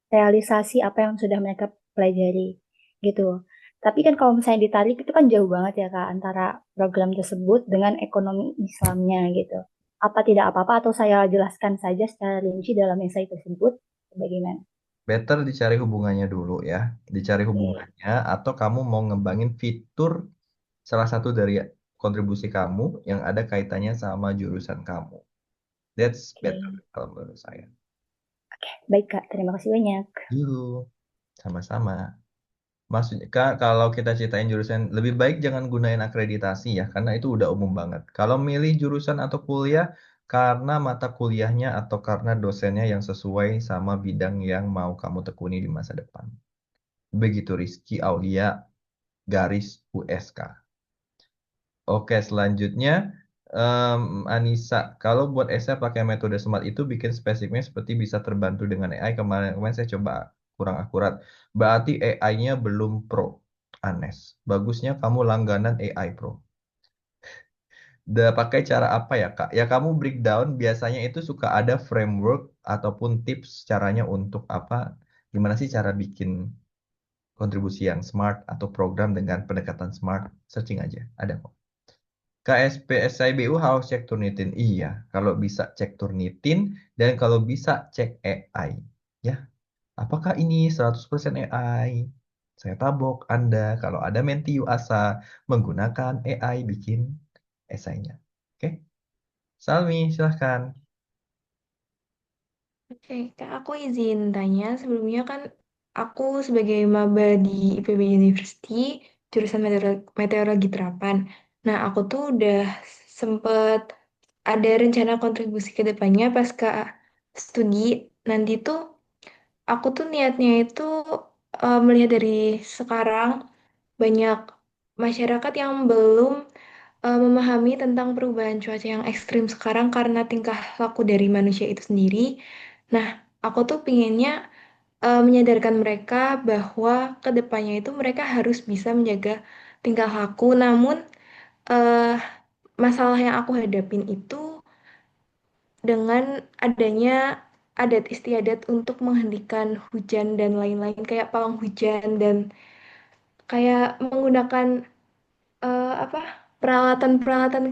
realisasi apa yang sudah mereka pelajari gitu. Tapi kan kalau misalnya ditarik itu kan jauh banget ya Kak antara program tersebut dengan ekonomi Islamnya gitu. Apa tidak apa-apa atau saya jelaskan saja secara rinci dalam esai tersebut bagaimana? Better dicari hubungannya dulu ya. Dicari Oke, hubungannya atau kamu mau ngembangin fitur salah satu dari kontribusi kamu yang ada kaitannya sama jurusan kamu. That's better oke. kalau menurut saya. Baik Kak, terima kasih banyak. Yuk, sama-sama. Maksudnya, Kak, kalau kita ceritain jurusan, lebih baik jangan gunain akreditasi ya, karena itu udah umum banget. Kalau milih jurusan atau kuliah, karena mata kuliahnya atau karena dosennya yang sesuai sama bidang yang mau kamu tekuni di masa depan. Begitu Rizky Aulia, garis USK. Oke, selanjutnya Anissa, kalau buat essay pakai metode SMART itu bikin spesifiknya seperti bisa terbantu dengan AI. Kemarin saya coba kurang akurat. Berarti AI-nya belum pro. Anes. Bagusnya kamu langganan AI Pro. Udah pakai cara apa ya, Kak? Ya kamu breakdown biasanya itu suka ada framework ataupun tips caranya untuk apa? Gimana sih cara bikin kontribusi yang smart atau program dengan pendekatan smart? Searching aja, ada kok. KSP SIBU harus cek Turnitin. Iya, kalau bisa cek Turnitin dan kalau bisa cek AI. Ya, apakah ini 100% AI? Saya tabok Anda kalau ada Mentiu Asa menggunakan AI bikin esainya. Oke, Salmi silahkan. Oke, Kak, aku izin tanya. Sebelumnya kan aku sebagai maba di IPB University, jurusan meteorologi terapan. Nah, aku tuh udah sempet ada rencana kontribusi ke depannya pas Kak studi. Nanti tuh aku tuh niatnya itu melihat dari sekarang banyak masyarakat yang belum memahami tentang perubahan cuaca yang ekstrim sekarang karena tingkah laku dari manusia itu sendiri. Nah, aku tuh pinginnya menyadarkan mereka bahwa ke depannya itu mereka harus bisa menjaga tingkah laku. Namun, eh, masalah yang aku hadapin itu dengan adanya adat istiadat untuk menghentikan hujan dan lain-lain kayak pawang hujan dan kayak menggunakan apa peralatan-peralatan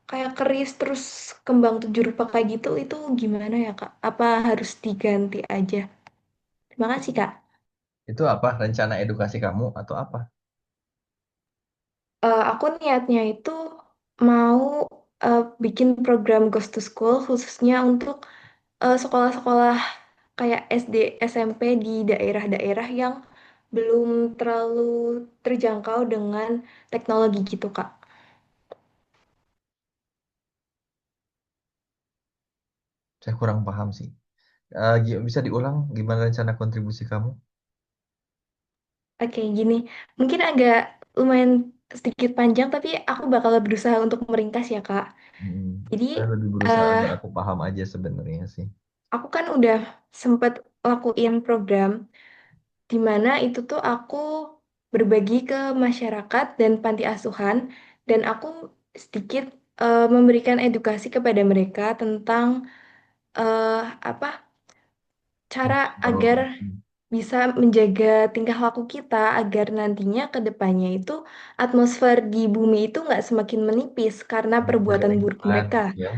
kayak keris terus kembang tujuh rupa kayak gitu itu gimana ya Kak? Apa harus diganti aja? Terima kasih Kak. Itu apa rencana edukasi kamu atau apa? Aku niatnya itu mau bikin program Ghost to School khususnya untuk sekolah-sekolah kayak SD, SMP di daerah-daerah yang belum terlalu terjangkau dengan teknologi gitu Kak. Saya kurang paham sih. Bisa diulang gimana rencana kontribusi kamu? Oke, gini. Mungkin agak lumayan sedikit panjang, tapi aku bakal berusaha untuk meringkas ya, Kak. Hmm, Jadi, saya lebih berusaha eh agar aku paham aja sebenarnya sih. aku kan udah sempet lakuin program di mana itu tuh aku berbagi ke masyarakat dan panti asuhan, dan aku sedikit memberikan edukasi kepada mereka tentang eh, apa cara agar Hmm. bisa menjaga tingkah laku kita agar nantinya ke depannya itu atmosfer di bumi itu nggak semakin menipis karena Jaga perbuatan buruk lingkungan, mereka. ya.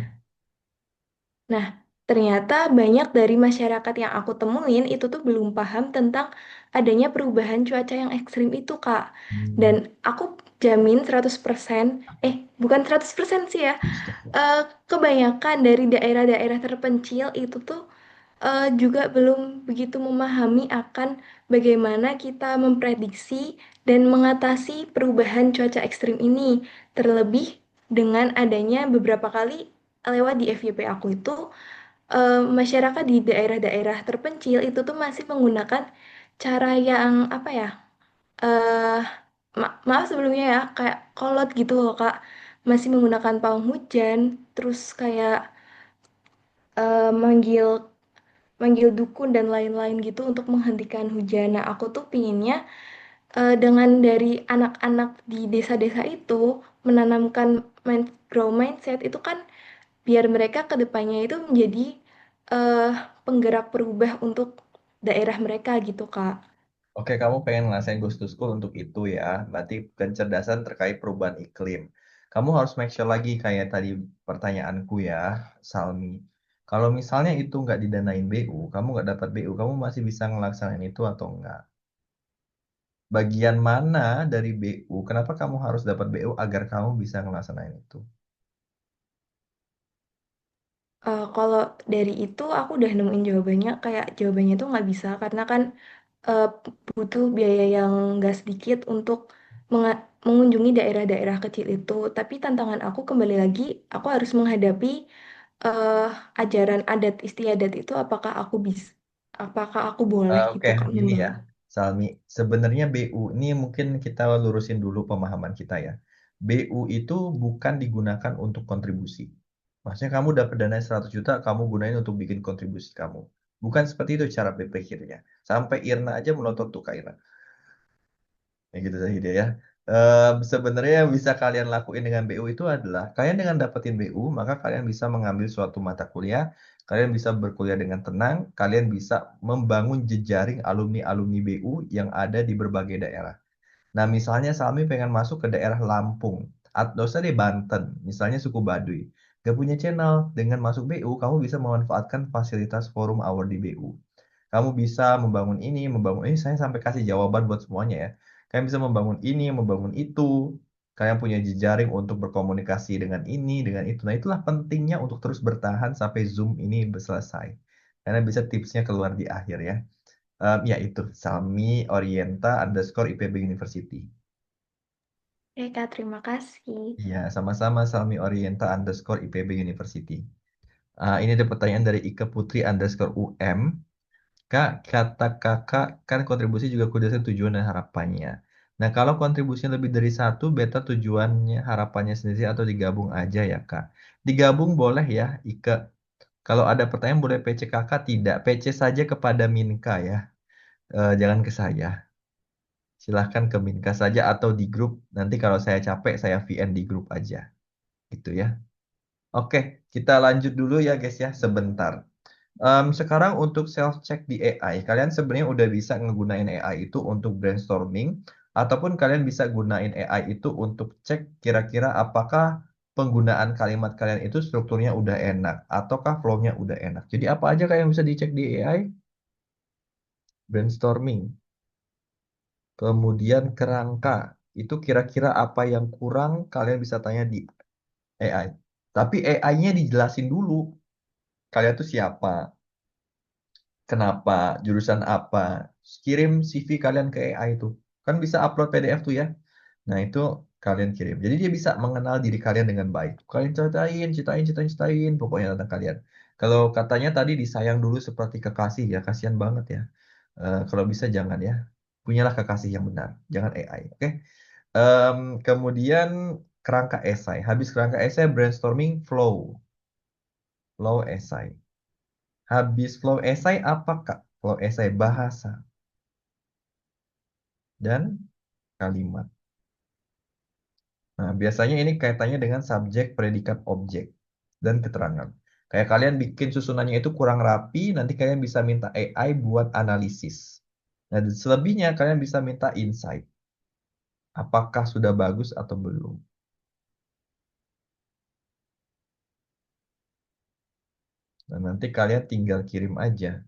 Nah, ternyata banyak dari masyarakat yang aku temuin itu tuh belum paham tentang adanya perubahan cuaca yang ekstrim itu, Kak. Dan Hmm. aku jamin 100%, bukan 100% sih ya, eh, kebanyakan dari daerah-daerah terpencil itu tuh juga belum begitu memahami akan bagaimana kita memprediksi dan mengatasi perubahan cuaca ekstrim ini. Terlebih dengan adanya beberapa kali lewat di FYP aku itu, masyarakat di daerah-daerah terpencil itu tuh masih menggunakan cara yang apa ya? eh Maaf sebelumnya ya, kayak kolot gitu loh Kak. Masih menggunakan pawang hujan, terus kayak manggil manggil dukun dan lain-lain gitu untuk menghentikan hujan. Nah, aku tuh pinginnya dengan dari anak-anak di desa-desa itu menanamkan grow mindset itu kan biar mereka ke depannya itu menjadi eh, penggerak perubah untuk daerah mereka gitu, Kak. Oke, kamu pengen ngerasain Ghost to School untuk itu ya. Berarti kecerdasan terkait perubahan iklim. Kamu harus make sure lagi kayak tadi pertanyaanku ya, Salmi. Kalau misalnya itu nggak didanain BU, kamu nggak dapat BU, kamu masih bisa ngelaksanain itu atau enggak? Bagian mana dari BU? Kenapa kamu harus dapat BU agar kamu bisa ngelaksanain itu? Kalau dari itu aku udah nemuin jawabannya, kayak jawabannya tuh nggak bisa karena kan eh, butuh biaya yang nggak sedikit untuk mengunjungi daerah-daerah kecil itu. Tapi tantangan aku kembali lagi, aku harus menghadapi eh, ajaran adat istiadat itu. Apakah aku boleh Oke, gitu Kak gini ya, membawa? Salmi. Sebenarnya BU ini mungkin kita lurusin dulu pemahaman kita ya. BU itu bukan digunakan untuk kontribusi. Maksudnya kamu dapat dana 100 juta, kamu gunain untuk bikin kontribusi kamu. Bukan seperti itu cara berpikirnya. Sampai Irna aja melotot tuh Kak Irna. Ya gitu saja dia ya. Sebenarnya yang bisa kalian lakuin dengan BU itu adalah kalian dengan dapetin BU, maka kalian bisa mengambil suatu mata kuliah, kalian bisa berkuliah dengan tenang, kalian bisa membangun jejaring alumni-alumni BU yang ada di berbagai daerah. Nah, misalnya Salmi pengen masuk ke daerah Lampung, atau usah di Banten, misalnya suku Baduy. Gak punya channel, dengan masuk BU, kamu bisa memanfaatkan fasilitas forum hour di BU. Kamu bisa membangun ini, saya sampai kasih jawaban buat semuanya ya. Kalian bisa membangun ini, membangun itu. Kalian punya jejaring untuk berkomunikasi dengan ini, dengan itu. Nah, itulah pentingnya untuk terus bertahan sampai Zoom ini selesai. Karena bisa tipsnya keluar di akhir ya. Ya itu, Salmi Orienta underscore IPB University. Oke Kak, terima kasih. Iya, sama-sama Salmi Orienta underscore IPB University. Ini ada pertanyaan dari Ika Putri underscore UM. Kak, kata kakak kan kontribusi juga kudasar tujuan dan harapannya. Nah, kalau kontribusinya lebih dari satu, beta tujuannya, harapannya sendiri atau digabung aja ya, Kak. Digabung boleh ya, Ike. Kalau ada pertanyaan boleh PC Kakak, tidak. PC saja kepada Minka ya. Jangan ke saya. Silahkan ke Minka saja atau di grup. Nanti kalau saya capek, saya VN di grup aja. Gitu ya. Oke, kita lanjut dulu ya guys ya, sebentar. Sekarang untuk self check di AI, kalian sebenarnya udah bisa ngegunain AI itu untuk brainstorming, ataupun kalian bisa gunain AI itu untuk cek kira-kira apakah penggunaan kalimat kalian itu strukturnya udah enak, ataukah flow-nya udah enak. Jadi apa aja kalian bisa dicek di AI? Brainstorming, kemudian kerangka, itu kira-kira apa yang kurang kalian bisa tanya di AI. Tapi AI-nya dijelasin dulu, kalian tuh siapa, kenapa, jurusan apa, kirim CV kalian ke AI itu. Kan bisa upload PDF tuh ya. Nah, itu kalian kirim. Jadi dia bisa mengenal diri kalian dengan baik. Kalian ceritain, pokoknya tentang kalian. Kalau katanya tadi disayang dulu seperti kekasih ya, kasihan banget ya. Kalau bisa jangan ya. Punyalah kekasih yang benar, jangan AI, oke? Kemudian kerangka esai. Habis kerangka esai, brainstorming flow esai. Habis flow esai apa, Kak? Flow esai bahasa dan kalimat. Nah, biasanya ini kaitannya dengan subjek, predikat, objek, dan keterangan. Kayak kalian bikin susunannya itu kurang rapi, nanti kalian bisa minta AI buat analisis. Nah, selebihnya kalian bisa minta insight. Apakah sudah bagus atau belum? Nah, nanti kalian tinggal kirim aja.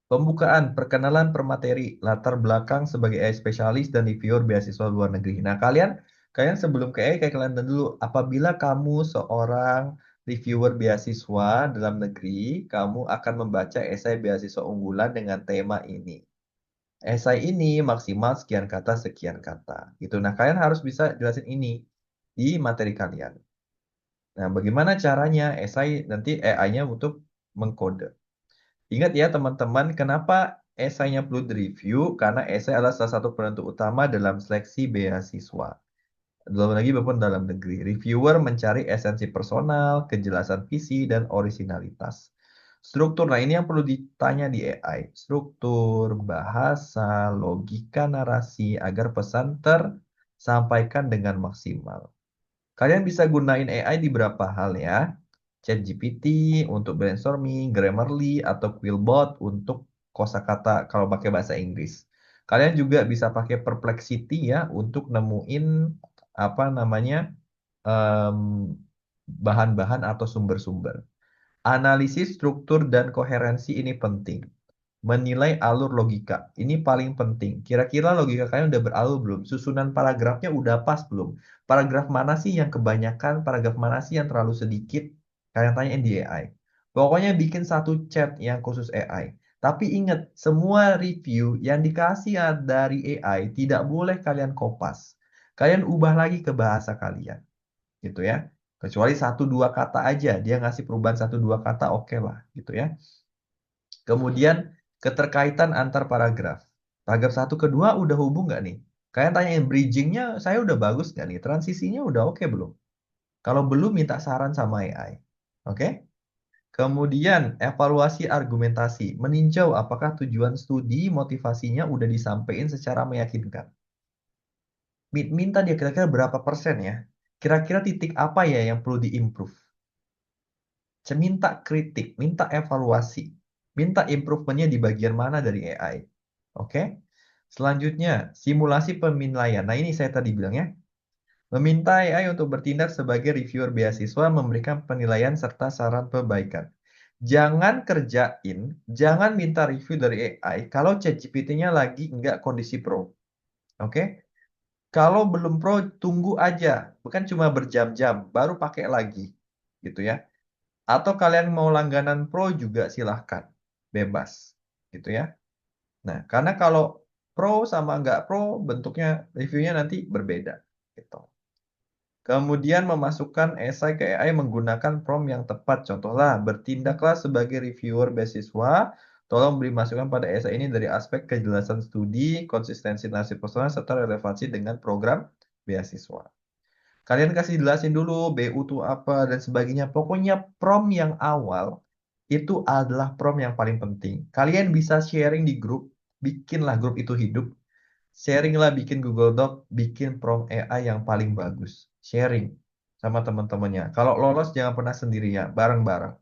Pembukaan, perkenalan per materi, latar belakang sebagai AI spesialis dan reviewer beasiswa luar negeri. Nah, kalian sebelum ke AI, kayak kalian tahu dulu, apabila kamu seorang reviewer beasiswa dalam negeri, kamu akan membaca esai beasiswa unggulan dengan tema ini. Esai ini maksimal sekian kata, sekian kata. Gitu. Nah, kalian harus bisa jelasin ini di materi kalian. Nah, bagaimana caranya esai nanti AI-nya untuk mengkode. Ingat ya teman-teman, kenapa esainya perlu direview? Karena esai adalah salah satu penentu utama dalam seleksi beasiswa. Belum lagi maupun dalam negeri. Reviewer mencari esensi personal, kejelasan visi, dan orisinalitas. Struktur, nah ini yang perlu ditanya di AI. Struktur, bahasa, logika narasi, agar pesan tersampaikan dengan maksimal. Kalian bisa gunain AI di beberapa hal ya. ChatGPT untuk brainstorming, Grammarly, atau Quillbot untuk kosakata kalau pakai bahasa Inggris. Kalian juga bisa pakai Perplexity ya untuk nemuin apa namanya em, bahan-bahan atau sumber-sumber. Analisis struktur dan koherensi ini penting. Menilai alur logika. Ini paling penting. Kira-kira logika kalian udah beralur belum? Susunan paragrafnya udah pas belum? Paragraf mana sih yang kebanyakan? Paragraf mana sih yang terlalu sedikit? Kalian tanyain di AI. Pokoknya bikin satu chat yang khusus AI. Tapi ingat, semua review yang dikasih dari AI tidak boleh kalian kopas. Kalian ubah lagi ke bahasa kalian. Gitu ya. Kecuali satu dua kata aja. Dia ngasih perubahan satu dua kata, oke lah. Gitu ya. Kemudian keterkaitan antar paragraf. Paragraf satu kedua udah hubung nggak nih? Kalian tanyain bridgingnya saya udah bagus nggak nih? Transisinya udah oke belum? Kalau belum minta saran sama AI. Oke? Kemudian evaluasi argumentasi. Meninjau apakah tujuan studi motivasinya udah disampaikan secara meyakinkan. Minta dia kira-kira berapa persen ya? Kira-kira titik apa ya yang perlu diimprove? Minta kritik, minta evaluasi, minta improvementnya di bagian mana dari AI. Oke? Selanjutnya, simulasi penilaian. Nah, ini saya tadi bilang ya. Meminta AI untuk bertindak sebagai reviewer beasiswa, memberikan penilaian serta saran perbaikan. Jangan minta review dari AI kalau ChatGPT-nya lagi nggak kondisi pro. Oke? Kalau belum pro, tunggu aja. Bukan cuma berjam-jam, baru pakai lagi. Gitu ya. Atau kalian mau langganan pro juga silahkan. Bebas. Gitu ya. Nah, karena kalau pro sama nggak pro, bentuknya reviewnya nanti berbeda. Gitu. Kemudian memasukkan esai ke AI menggunakan prompt yang tepat. Contohlah, bertindaklah sebagai reviewer beasiswa, Tolong beri masukan pada esai ini dari aspek kejelasan studi, konsistensi nasib personal, serta relevansi dengan program beasiswa. Kalian kasih jelasin dulu BU itu apa dan sebagainya. Pokoknya prom yang awal itu adalah prom yang paling penting. Kalian bisa sharing di grup, bikinlah grup itu hidup. Sharinglah bikin Google Doc, bikin prom AI yang paling bagus. Sharing sama teman-temannya. Kalau lolos jangan pernah sendirian, bareng-bareng.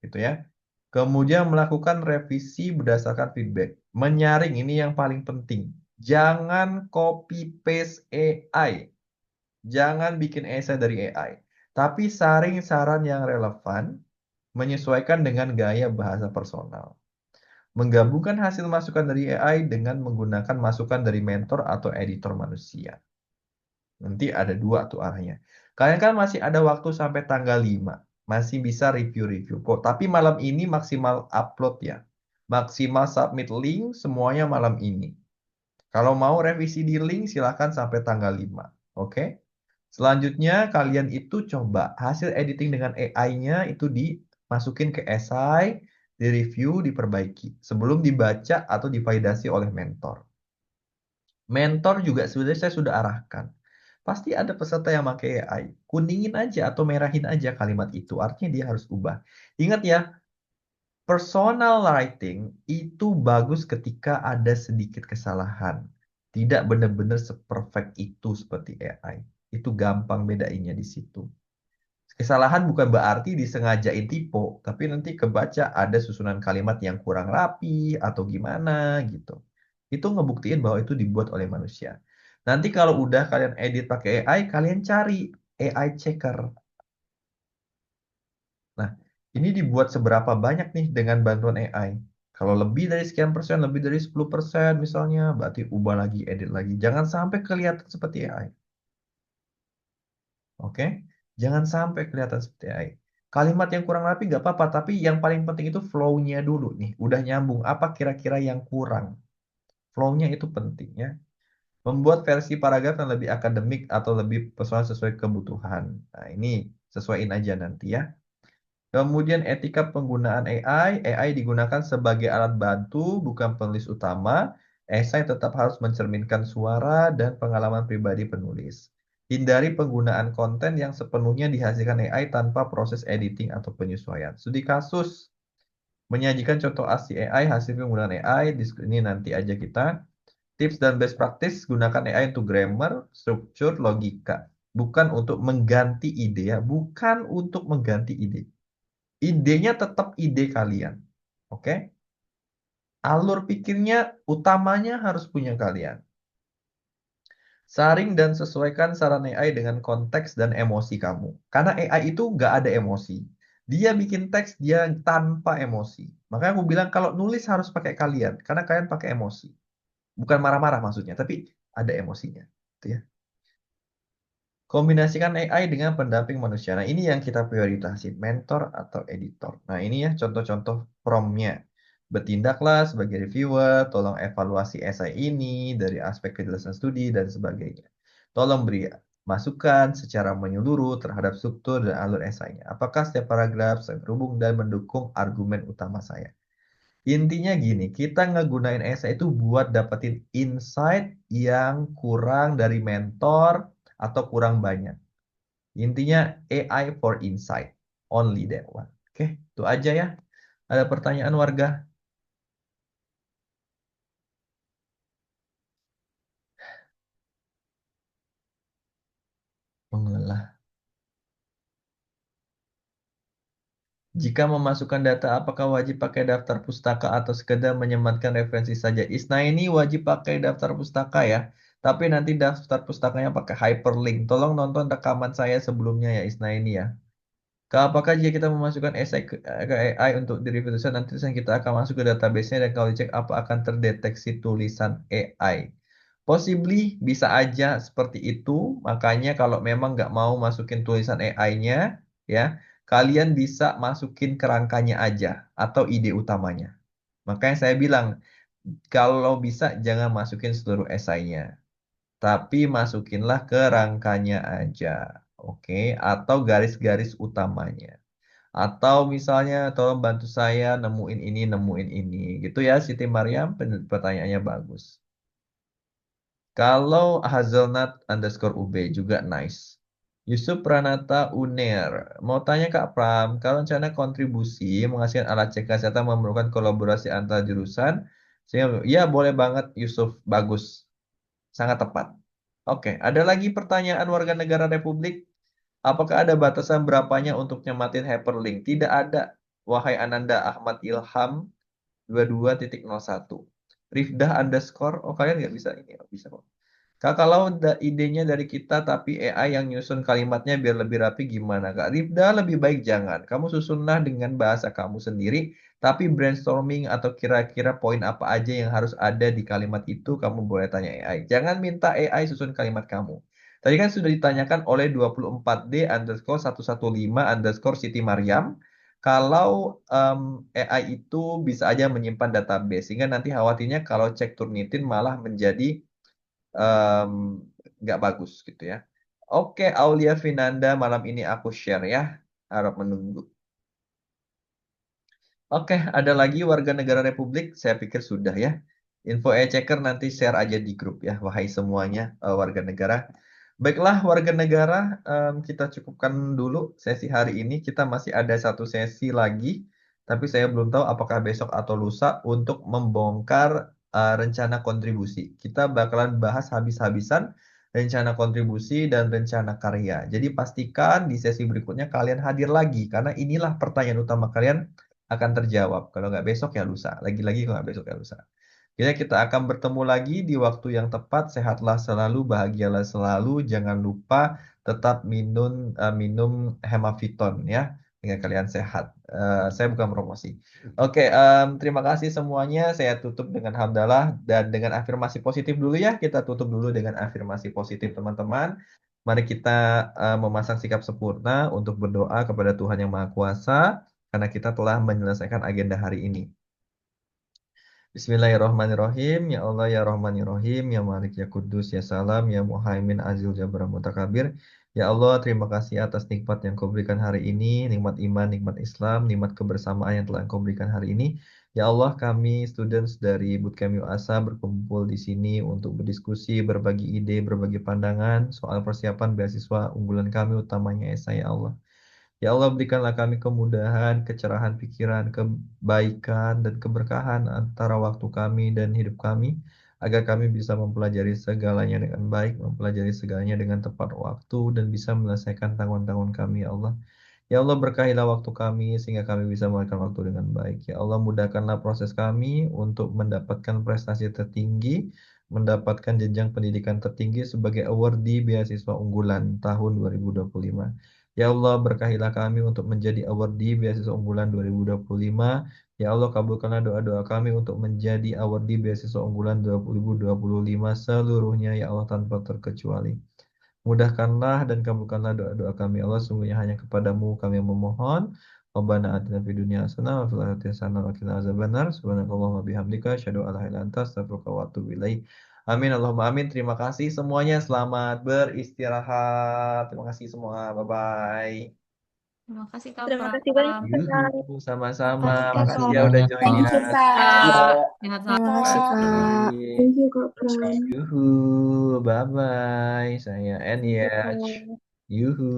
Gitu ya. Kemudian melakukan revisi berdasarkan feedback. Menyaring ini yang paling penting. Jangan copy paste AI. Jangan bikin esai dari AI. Tapi saring saran yang relevan, menyesuaikan dengan gaya bahasa personal. Menggabungkan hasil masukan dari AI dengan menggunakan masukan dari mentor atau editor manusia. Nanti ada dua tuh arahnya. Kalian kan masih ada waktu sampai tanggal 5. Masih bisa review-review kok. Tapi malam ini maksimal upload ya. Maksimal submit link semuanya malam ini. Kalau mau revisi di link silahkan sampai tanggal 5. Oke? Selanjutnya kalian itu coba hasil editing dengan AI-nya itu dimasukin ke esai, direview, diperbaiki. Sebelum dibaca atau divalidasi oleh mentor. Mentor juga sebenarnya saya sudah arahkan. Pasti ada peserta yang pakai AI. Kuningin aja atau merahin aja kalimat itu. Artinya dia harus ubah. Ingat ya, personal writing itu bagus ketika ada sedikit kesalahan. Tidak benar-benar seperfect itu seperti AI. Itu gampang bedainnya di situ. Kesalahan bukan berarti disengajain tipe, tapi nanti kebaca ada susunan kalimat yang kurang rapi atau gimana gitu. Itu ngebuktiin bahwa itu dibuat oleh manusia. Nanti kalau udah kalian edit pakai AI, kalian cari AI checker. Nah, ini dibuat seberapa banyak nih dengan bantuan AI. Kalau lebih dari sekian persen, lebih dari 10% misalnya, berarti ubah lagi, edit lagi. Jangan sampai kelihatan seperti AI. Oke? Jangan sampai kelihatan seperti AI. Kalimat yang kurang rapi nggak apa-apa, tapi yang paling penting itu flow-nya dulu nih. Udah nyambung, apa kira-kira yang kurang? Flow-nya itu penting ya. Membuat versi paragraf yang lebih akademik atau lebih personal sesuai kebutuhan. Nah, ini sesuaiin aja nanti ya. Kemudian etika penggunaan AI. AI digunakan sebagai alat bantu, bukan penulis utama. Esai tetap harus mencerminkan suara dan pengalaman pribadi penulis. Hindari penggunaan konten yang sepenuhnya dihasilkan AI tanpa proses editing atau penyesuaian. Studi kasus menyajikan contoh asli AI, hasil penggunaan AI. Ini nanti aja kita. Tips dan best practice, gunakan AI untuk grammar, struktur, logika. Bukan untuk mengganti ide ya. Bukan untuk mengganti ide. Idenya tetap ide kalian. Oke? Alur pikirnya utamanya harus punya kalian. Saring dan sesuaikan saran AI dengan konteks dan emosi kamu. Karena AI itu nggak ada emosi. Dia bikin teks dia tanpa emosi. Makanya aku bilang kalau nulis harus pakai kalian. Karena kalian pakai emosi. Bukan marah-marah maksudnya, tapi ada emosinya. Gitu ya. Kombinasikan AI dengan pendamping manusia. Nah, ini yang kita prioritasin, mentor atau editor. Nah, ini ya contoh-contoh prompt-nya. Bertindaklah sebagai reviewer, tolong evaluasi esai ini dari aspek kejelasan studi dan sebagainya. Tolong beri masukan secara menyeluruh terhadap struktur dan alur esainya. Apakah setiap paragraf terhubung dan mendukung argumen utama saya? Intinya gini, kita ngegunain esai itu buat dapetin insight yang kurang dari mentor atau kurang banyak. Intinya AI for insight. Only that one. Oke, itu aja ya. Ada pertanyaan warga? Mengelah. Jika memasukkan data, apakah wajib pakai daftar pustaka atau sekedar menyematkan referensi saja? Isna ini wajib pakai daftar pustaka ya. Tapi nanti daftar pustakanya pakai hyperlink. Tolong nonton rekaman saya sebelumnya ya Isna ini ya. Apakah jika kita memasukkan esai ke AI untuk di review tulisan, nanti tulisan kita akan masuk ke database-nya dan kalau dicek apa akan terdeteksi tulisan AI? Possibly bisa aja seperti itu. Makanya kalau memang nggak mau masukin tulisan AI-nya, ya kalian bisa masukin kerangkanya aja atau ide utamanya. Makanya saya bilang kalau bisa jangan masukin seluruh esainya, tapi masukinlah kerangkanya aja, oke? Atau garis-garis utamanya. Atau misalnya tolong bantu saya nemuin ini. Gitu ya Siti Mariam, pertanyaannya bagus. Kalau Hazelnut underscore UB juga nice. Yusuf Pranata Uner. Mau tanya Kak Pram, kalau rencana kontribusi menghasilkan alat cek kesehatan memerlukan kolaborasi antar jurusan, sehingga, ya boleh banget Yusuf, bagus. Sangat tepat. Oke, ada lagi pertanyaan warga negara Republik. Apakah ada batasan berapanya untuk nyematin hyperlink? Tidak ada. Wahai Ananda Ahmad Ilham 22.01. Rifdah underscore. Oh, kalian nggak bisa ini. Oh, bisa kok. Kak, kalau idenya dari kita tapi AI yang nyusun kalimatnya biar lebih rapi gimana, Kak? Rifda lebih baik jangan. Kamu susunlah dengan bahasa kamu sendiri, tapi brainstorming atau kira-kira poin apa aja yang harus ada di kalimat itu kamu boleh tanya AI. Jangan minta AI susun kalimat kamu. Tadi kan sudah ditanyakan oleh 24D underscore 115 underscore Siti Mariam. Kalau AI itu bisa aja menyimpan database, sehingga nanti khawatirnya kalau cek Turnitin malah menjadi em, nggak bagus gitu ya. Oke, Aulia Vinanda, malam ini aku share ya. Harap menunggu. Oke, ada lagi warga negara Republik? Saya pikir sudah ya. Info e-checker nanti share aja di grup ya, wahai semuanya warga negara. Baiklah warga negara, kita cukupkan dulu sesi hari ini. Kita masih ada satu sesi lagi, tapi saya belum tahu apakah besok atau lusa untuk membongkar rencana kontribusi. Kita bakalan bahas habis-habisan rencana kontribusi dan rencana karya. Jadi pastikan di sesi berikutnya kalian hadir lagi, karena inilah pertanyaan utama kalian akan terjawab. Kalau nggak besok ya lusa. Lagi-lagi kalau nggak besok ya lusa. Kita akan bertemu lagi di waktu yang tepat. Sehatlah selalu, bahagialah selalu. Jangan lupa tetap minum hemaviton ya, dengan kalian sehat. Saya bukan promosi. Oke, terima kasih semuanya. Saya tutup dengan hamdalah dan dengan afirmasi positif dulu ya. Kita tutup dulu dengan afirmasi positif teman-teman. Mari kita memasang sikap sempurna untuk berdoa kepada Tuhan Yang Maha Kuasa karena kita telah menyelesaikan agenda hari ini. Bismillahirrahmanirrahim. Ya Allah, ya Rahman, ya Rahim, ya Malik, ya Kudus, ya Salam, ya Muhaimin, Azil, Jabbar, Mutakabir. Ya Allah, terima kasih atas nikmat yang kau berikan hari ini, nikmat iman, nikmat Islam, nikmat kebersamaan yang telah kau berikan hari ini. Ya Allah, kami students dari Bootcamp UASA berkumpul di sini untuk berdiskusi, berbagi ide, berbagi pandangan soal persiapan beasiswa unggulan kami, utamanya ESA, ya Allah. Ya Allah, berikanlah kami kemudahan, kecerahan pikiran, kebaikan, dan keberkahan antara waktu kami dan hidup kami, agar kami bisa mempelajari segalanya dengan baik, mempelajari segalanya dengan tepat waktu, dan bisa menyelesaikan tanggungan-tanggungan kami, ya Allah. Ya Allah, berkahilah waktu kami, sehingga kami bisa melakukan waktu dengan baik. Ya Allah, mudahkanlah proses kami untuk mendapatkan prestasi tertinggi, mendapatkan jenjang pendidikan tertinggi sebagai awardee beasiswa unggulan tahun 2025. Ya Allah, berkahilah kami untuk menjadi awardee beasiswa unggulan 2025. Ya Allah, kabulkanlah doa-doa kami untuk menjadi awardee beasiswa unggulan 2025 seluruhnya, ya Allah, tanpa terkecuali. Mudahkanlah dan kabulkanlah doa-doa kami, ya Allah. Sungguhnya hanya kepadamu kami yang memohon. Rabbana atina fid dunya hasanah wa fil akhirati hasanah wa qina azabannar. Subhanakallahumma bihamdika asyhadu an la ilaha illa anta astaghfiruka wa atubu ilaik. Amin Allahumma amin. Terima kasih semuanya. Selamat beristirahat. Terima kasih semua. Bye bye. Terima kasih Kak Terima kasih Pram. banyak, Kak. Yuhu, sama-sama. Makasih, Kak Makasih Pram. ya udah Banyak, join Kak. Thank you, ya. Kak. Sehat Terima kasih, selalu. Kak. Baik. Thank you, Kak Pram. Yuhu, bye-bye. Saya Enyach. Bye. Yuhu.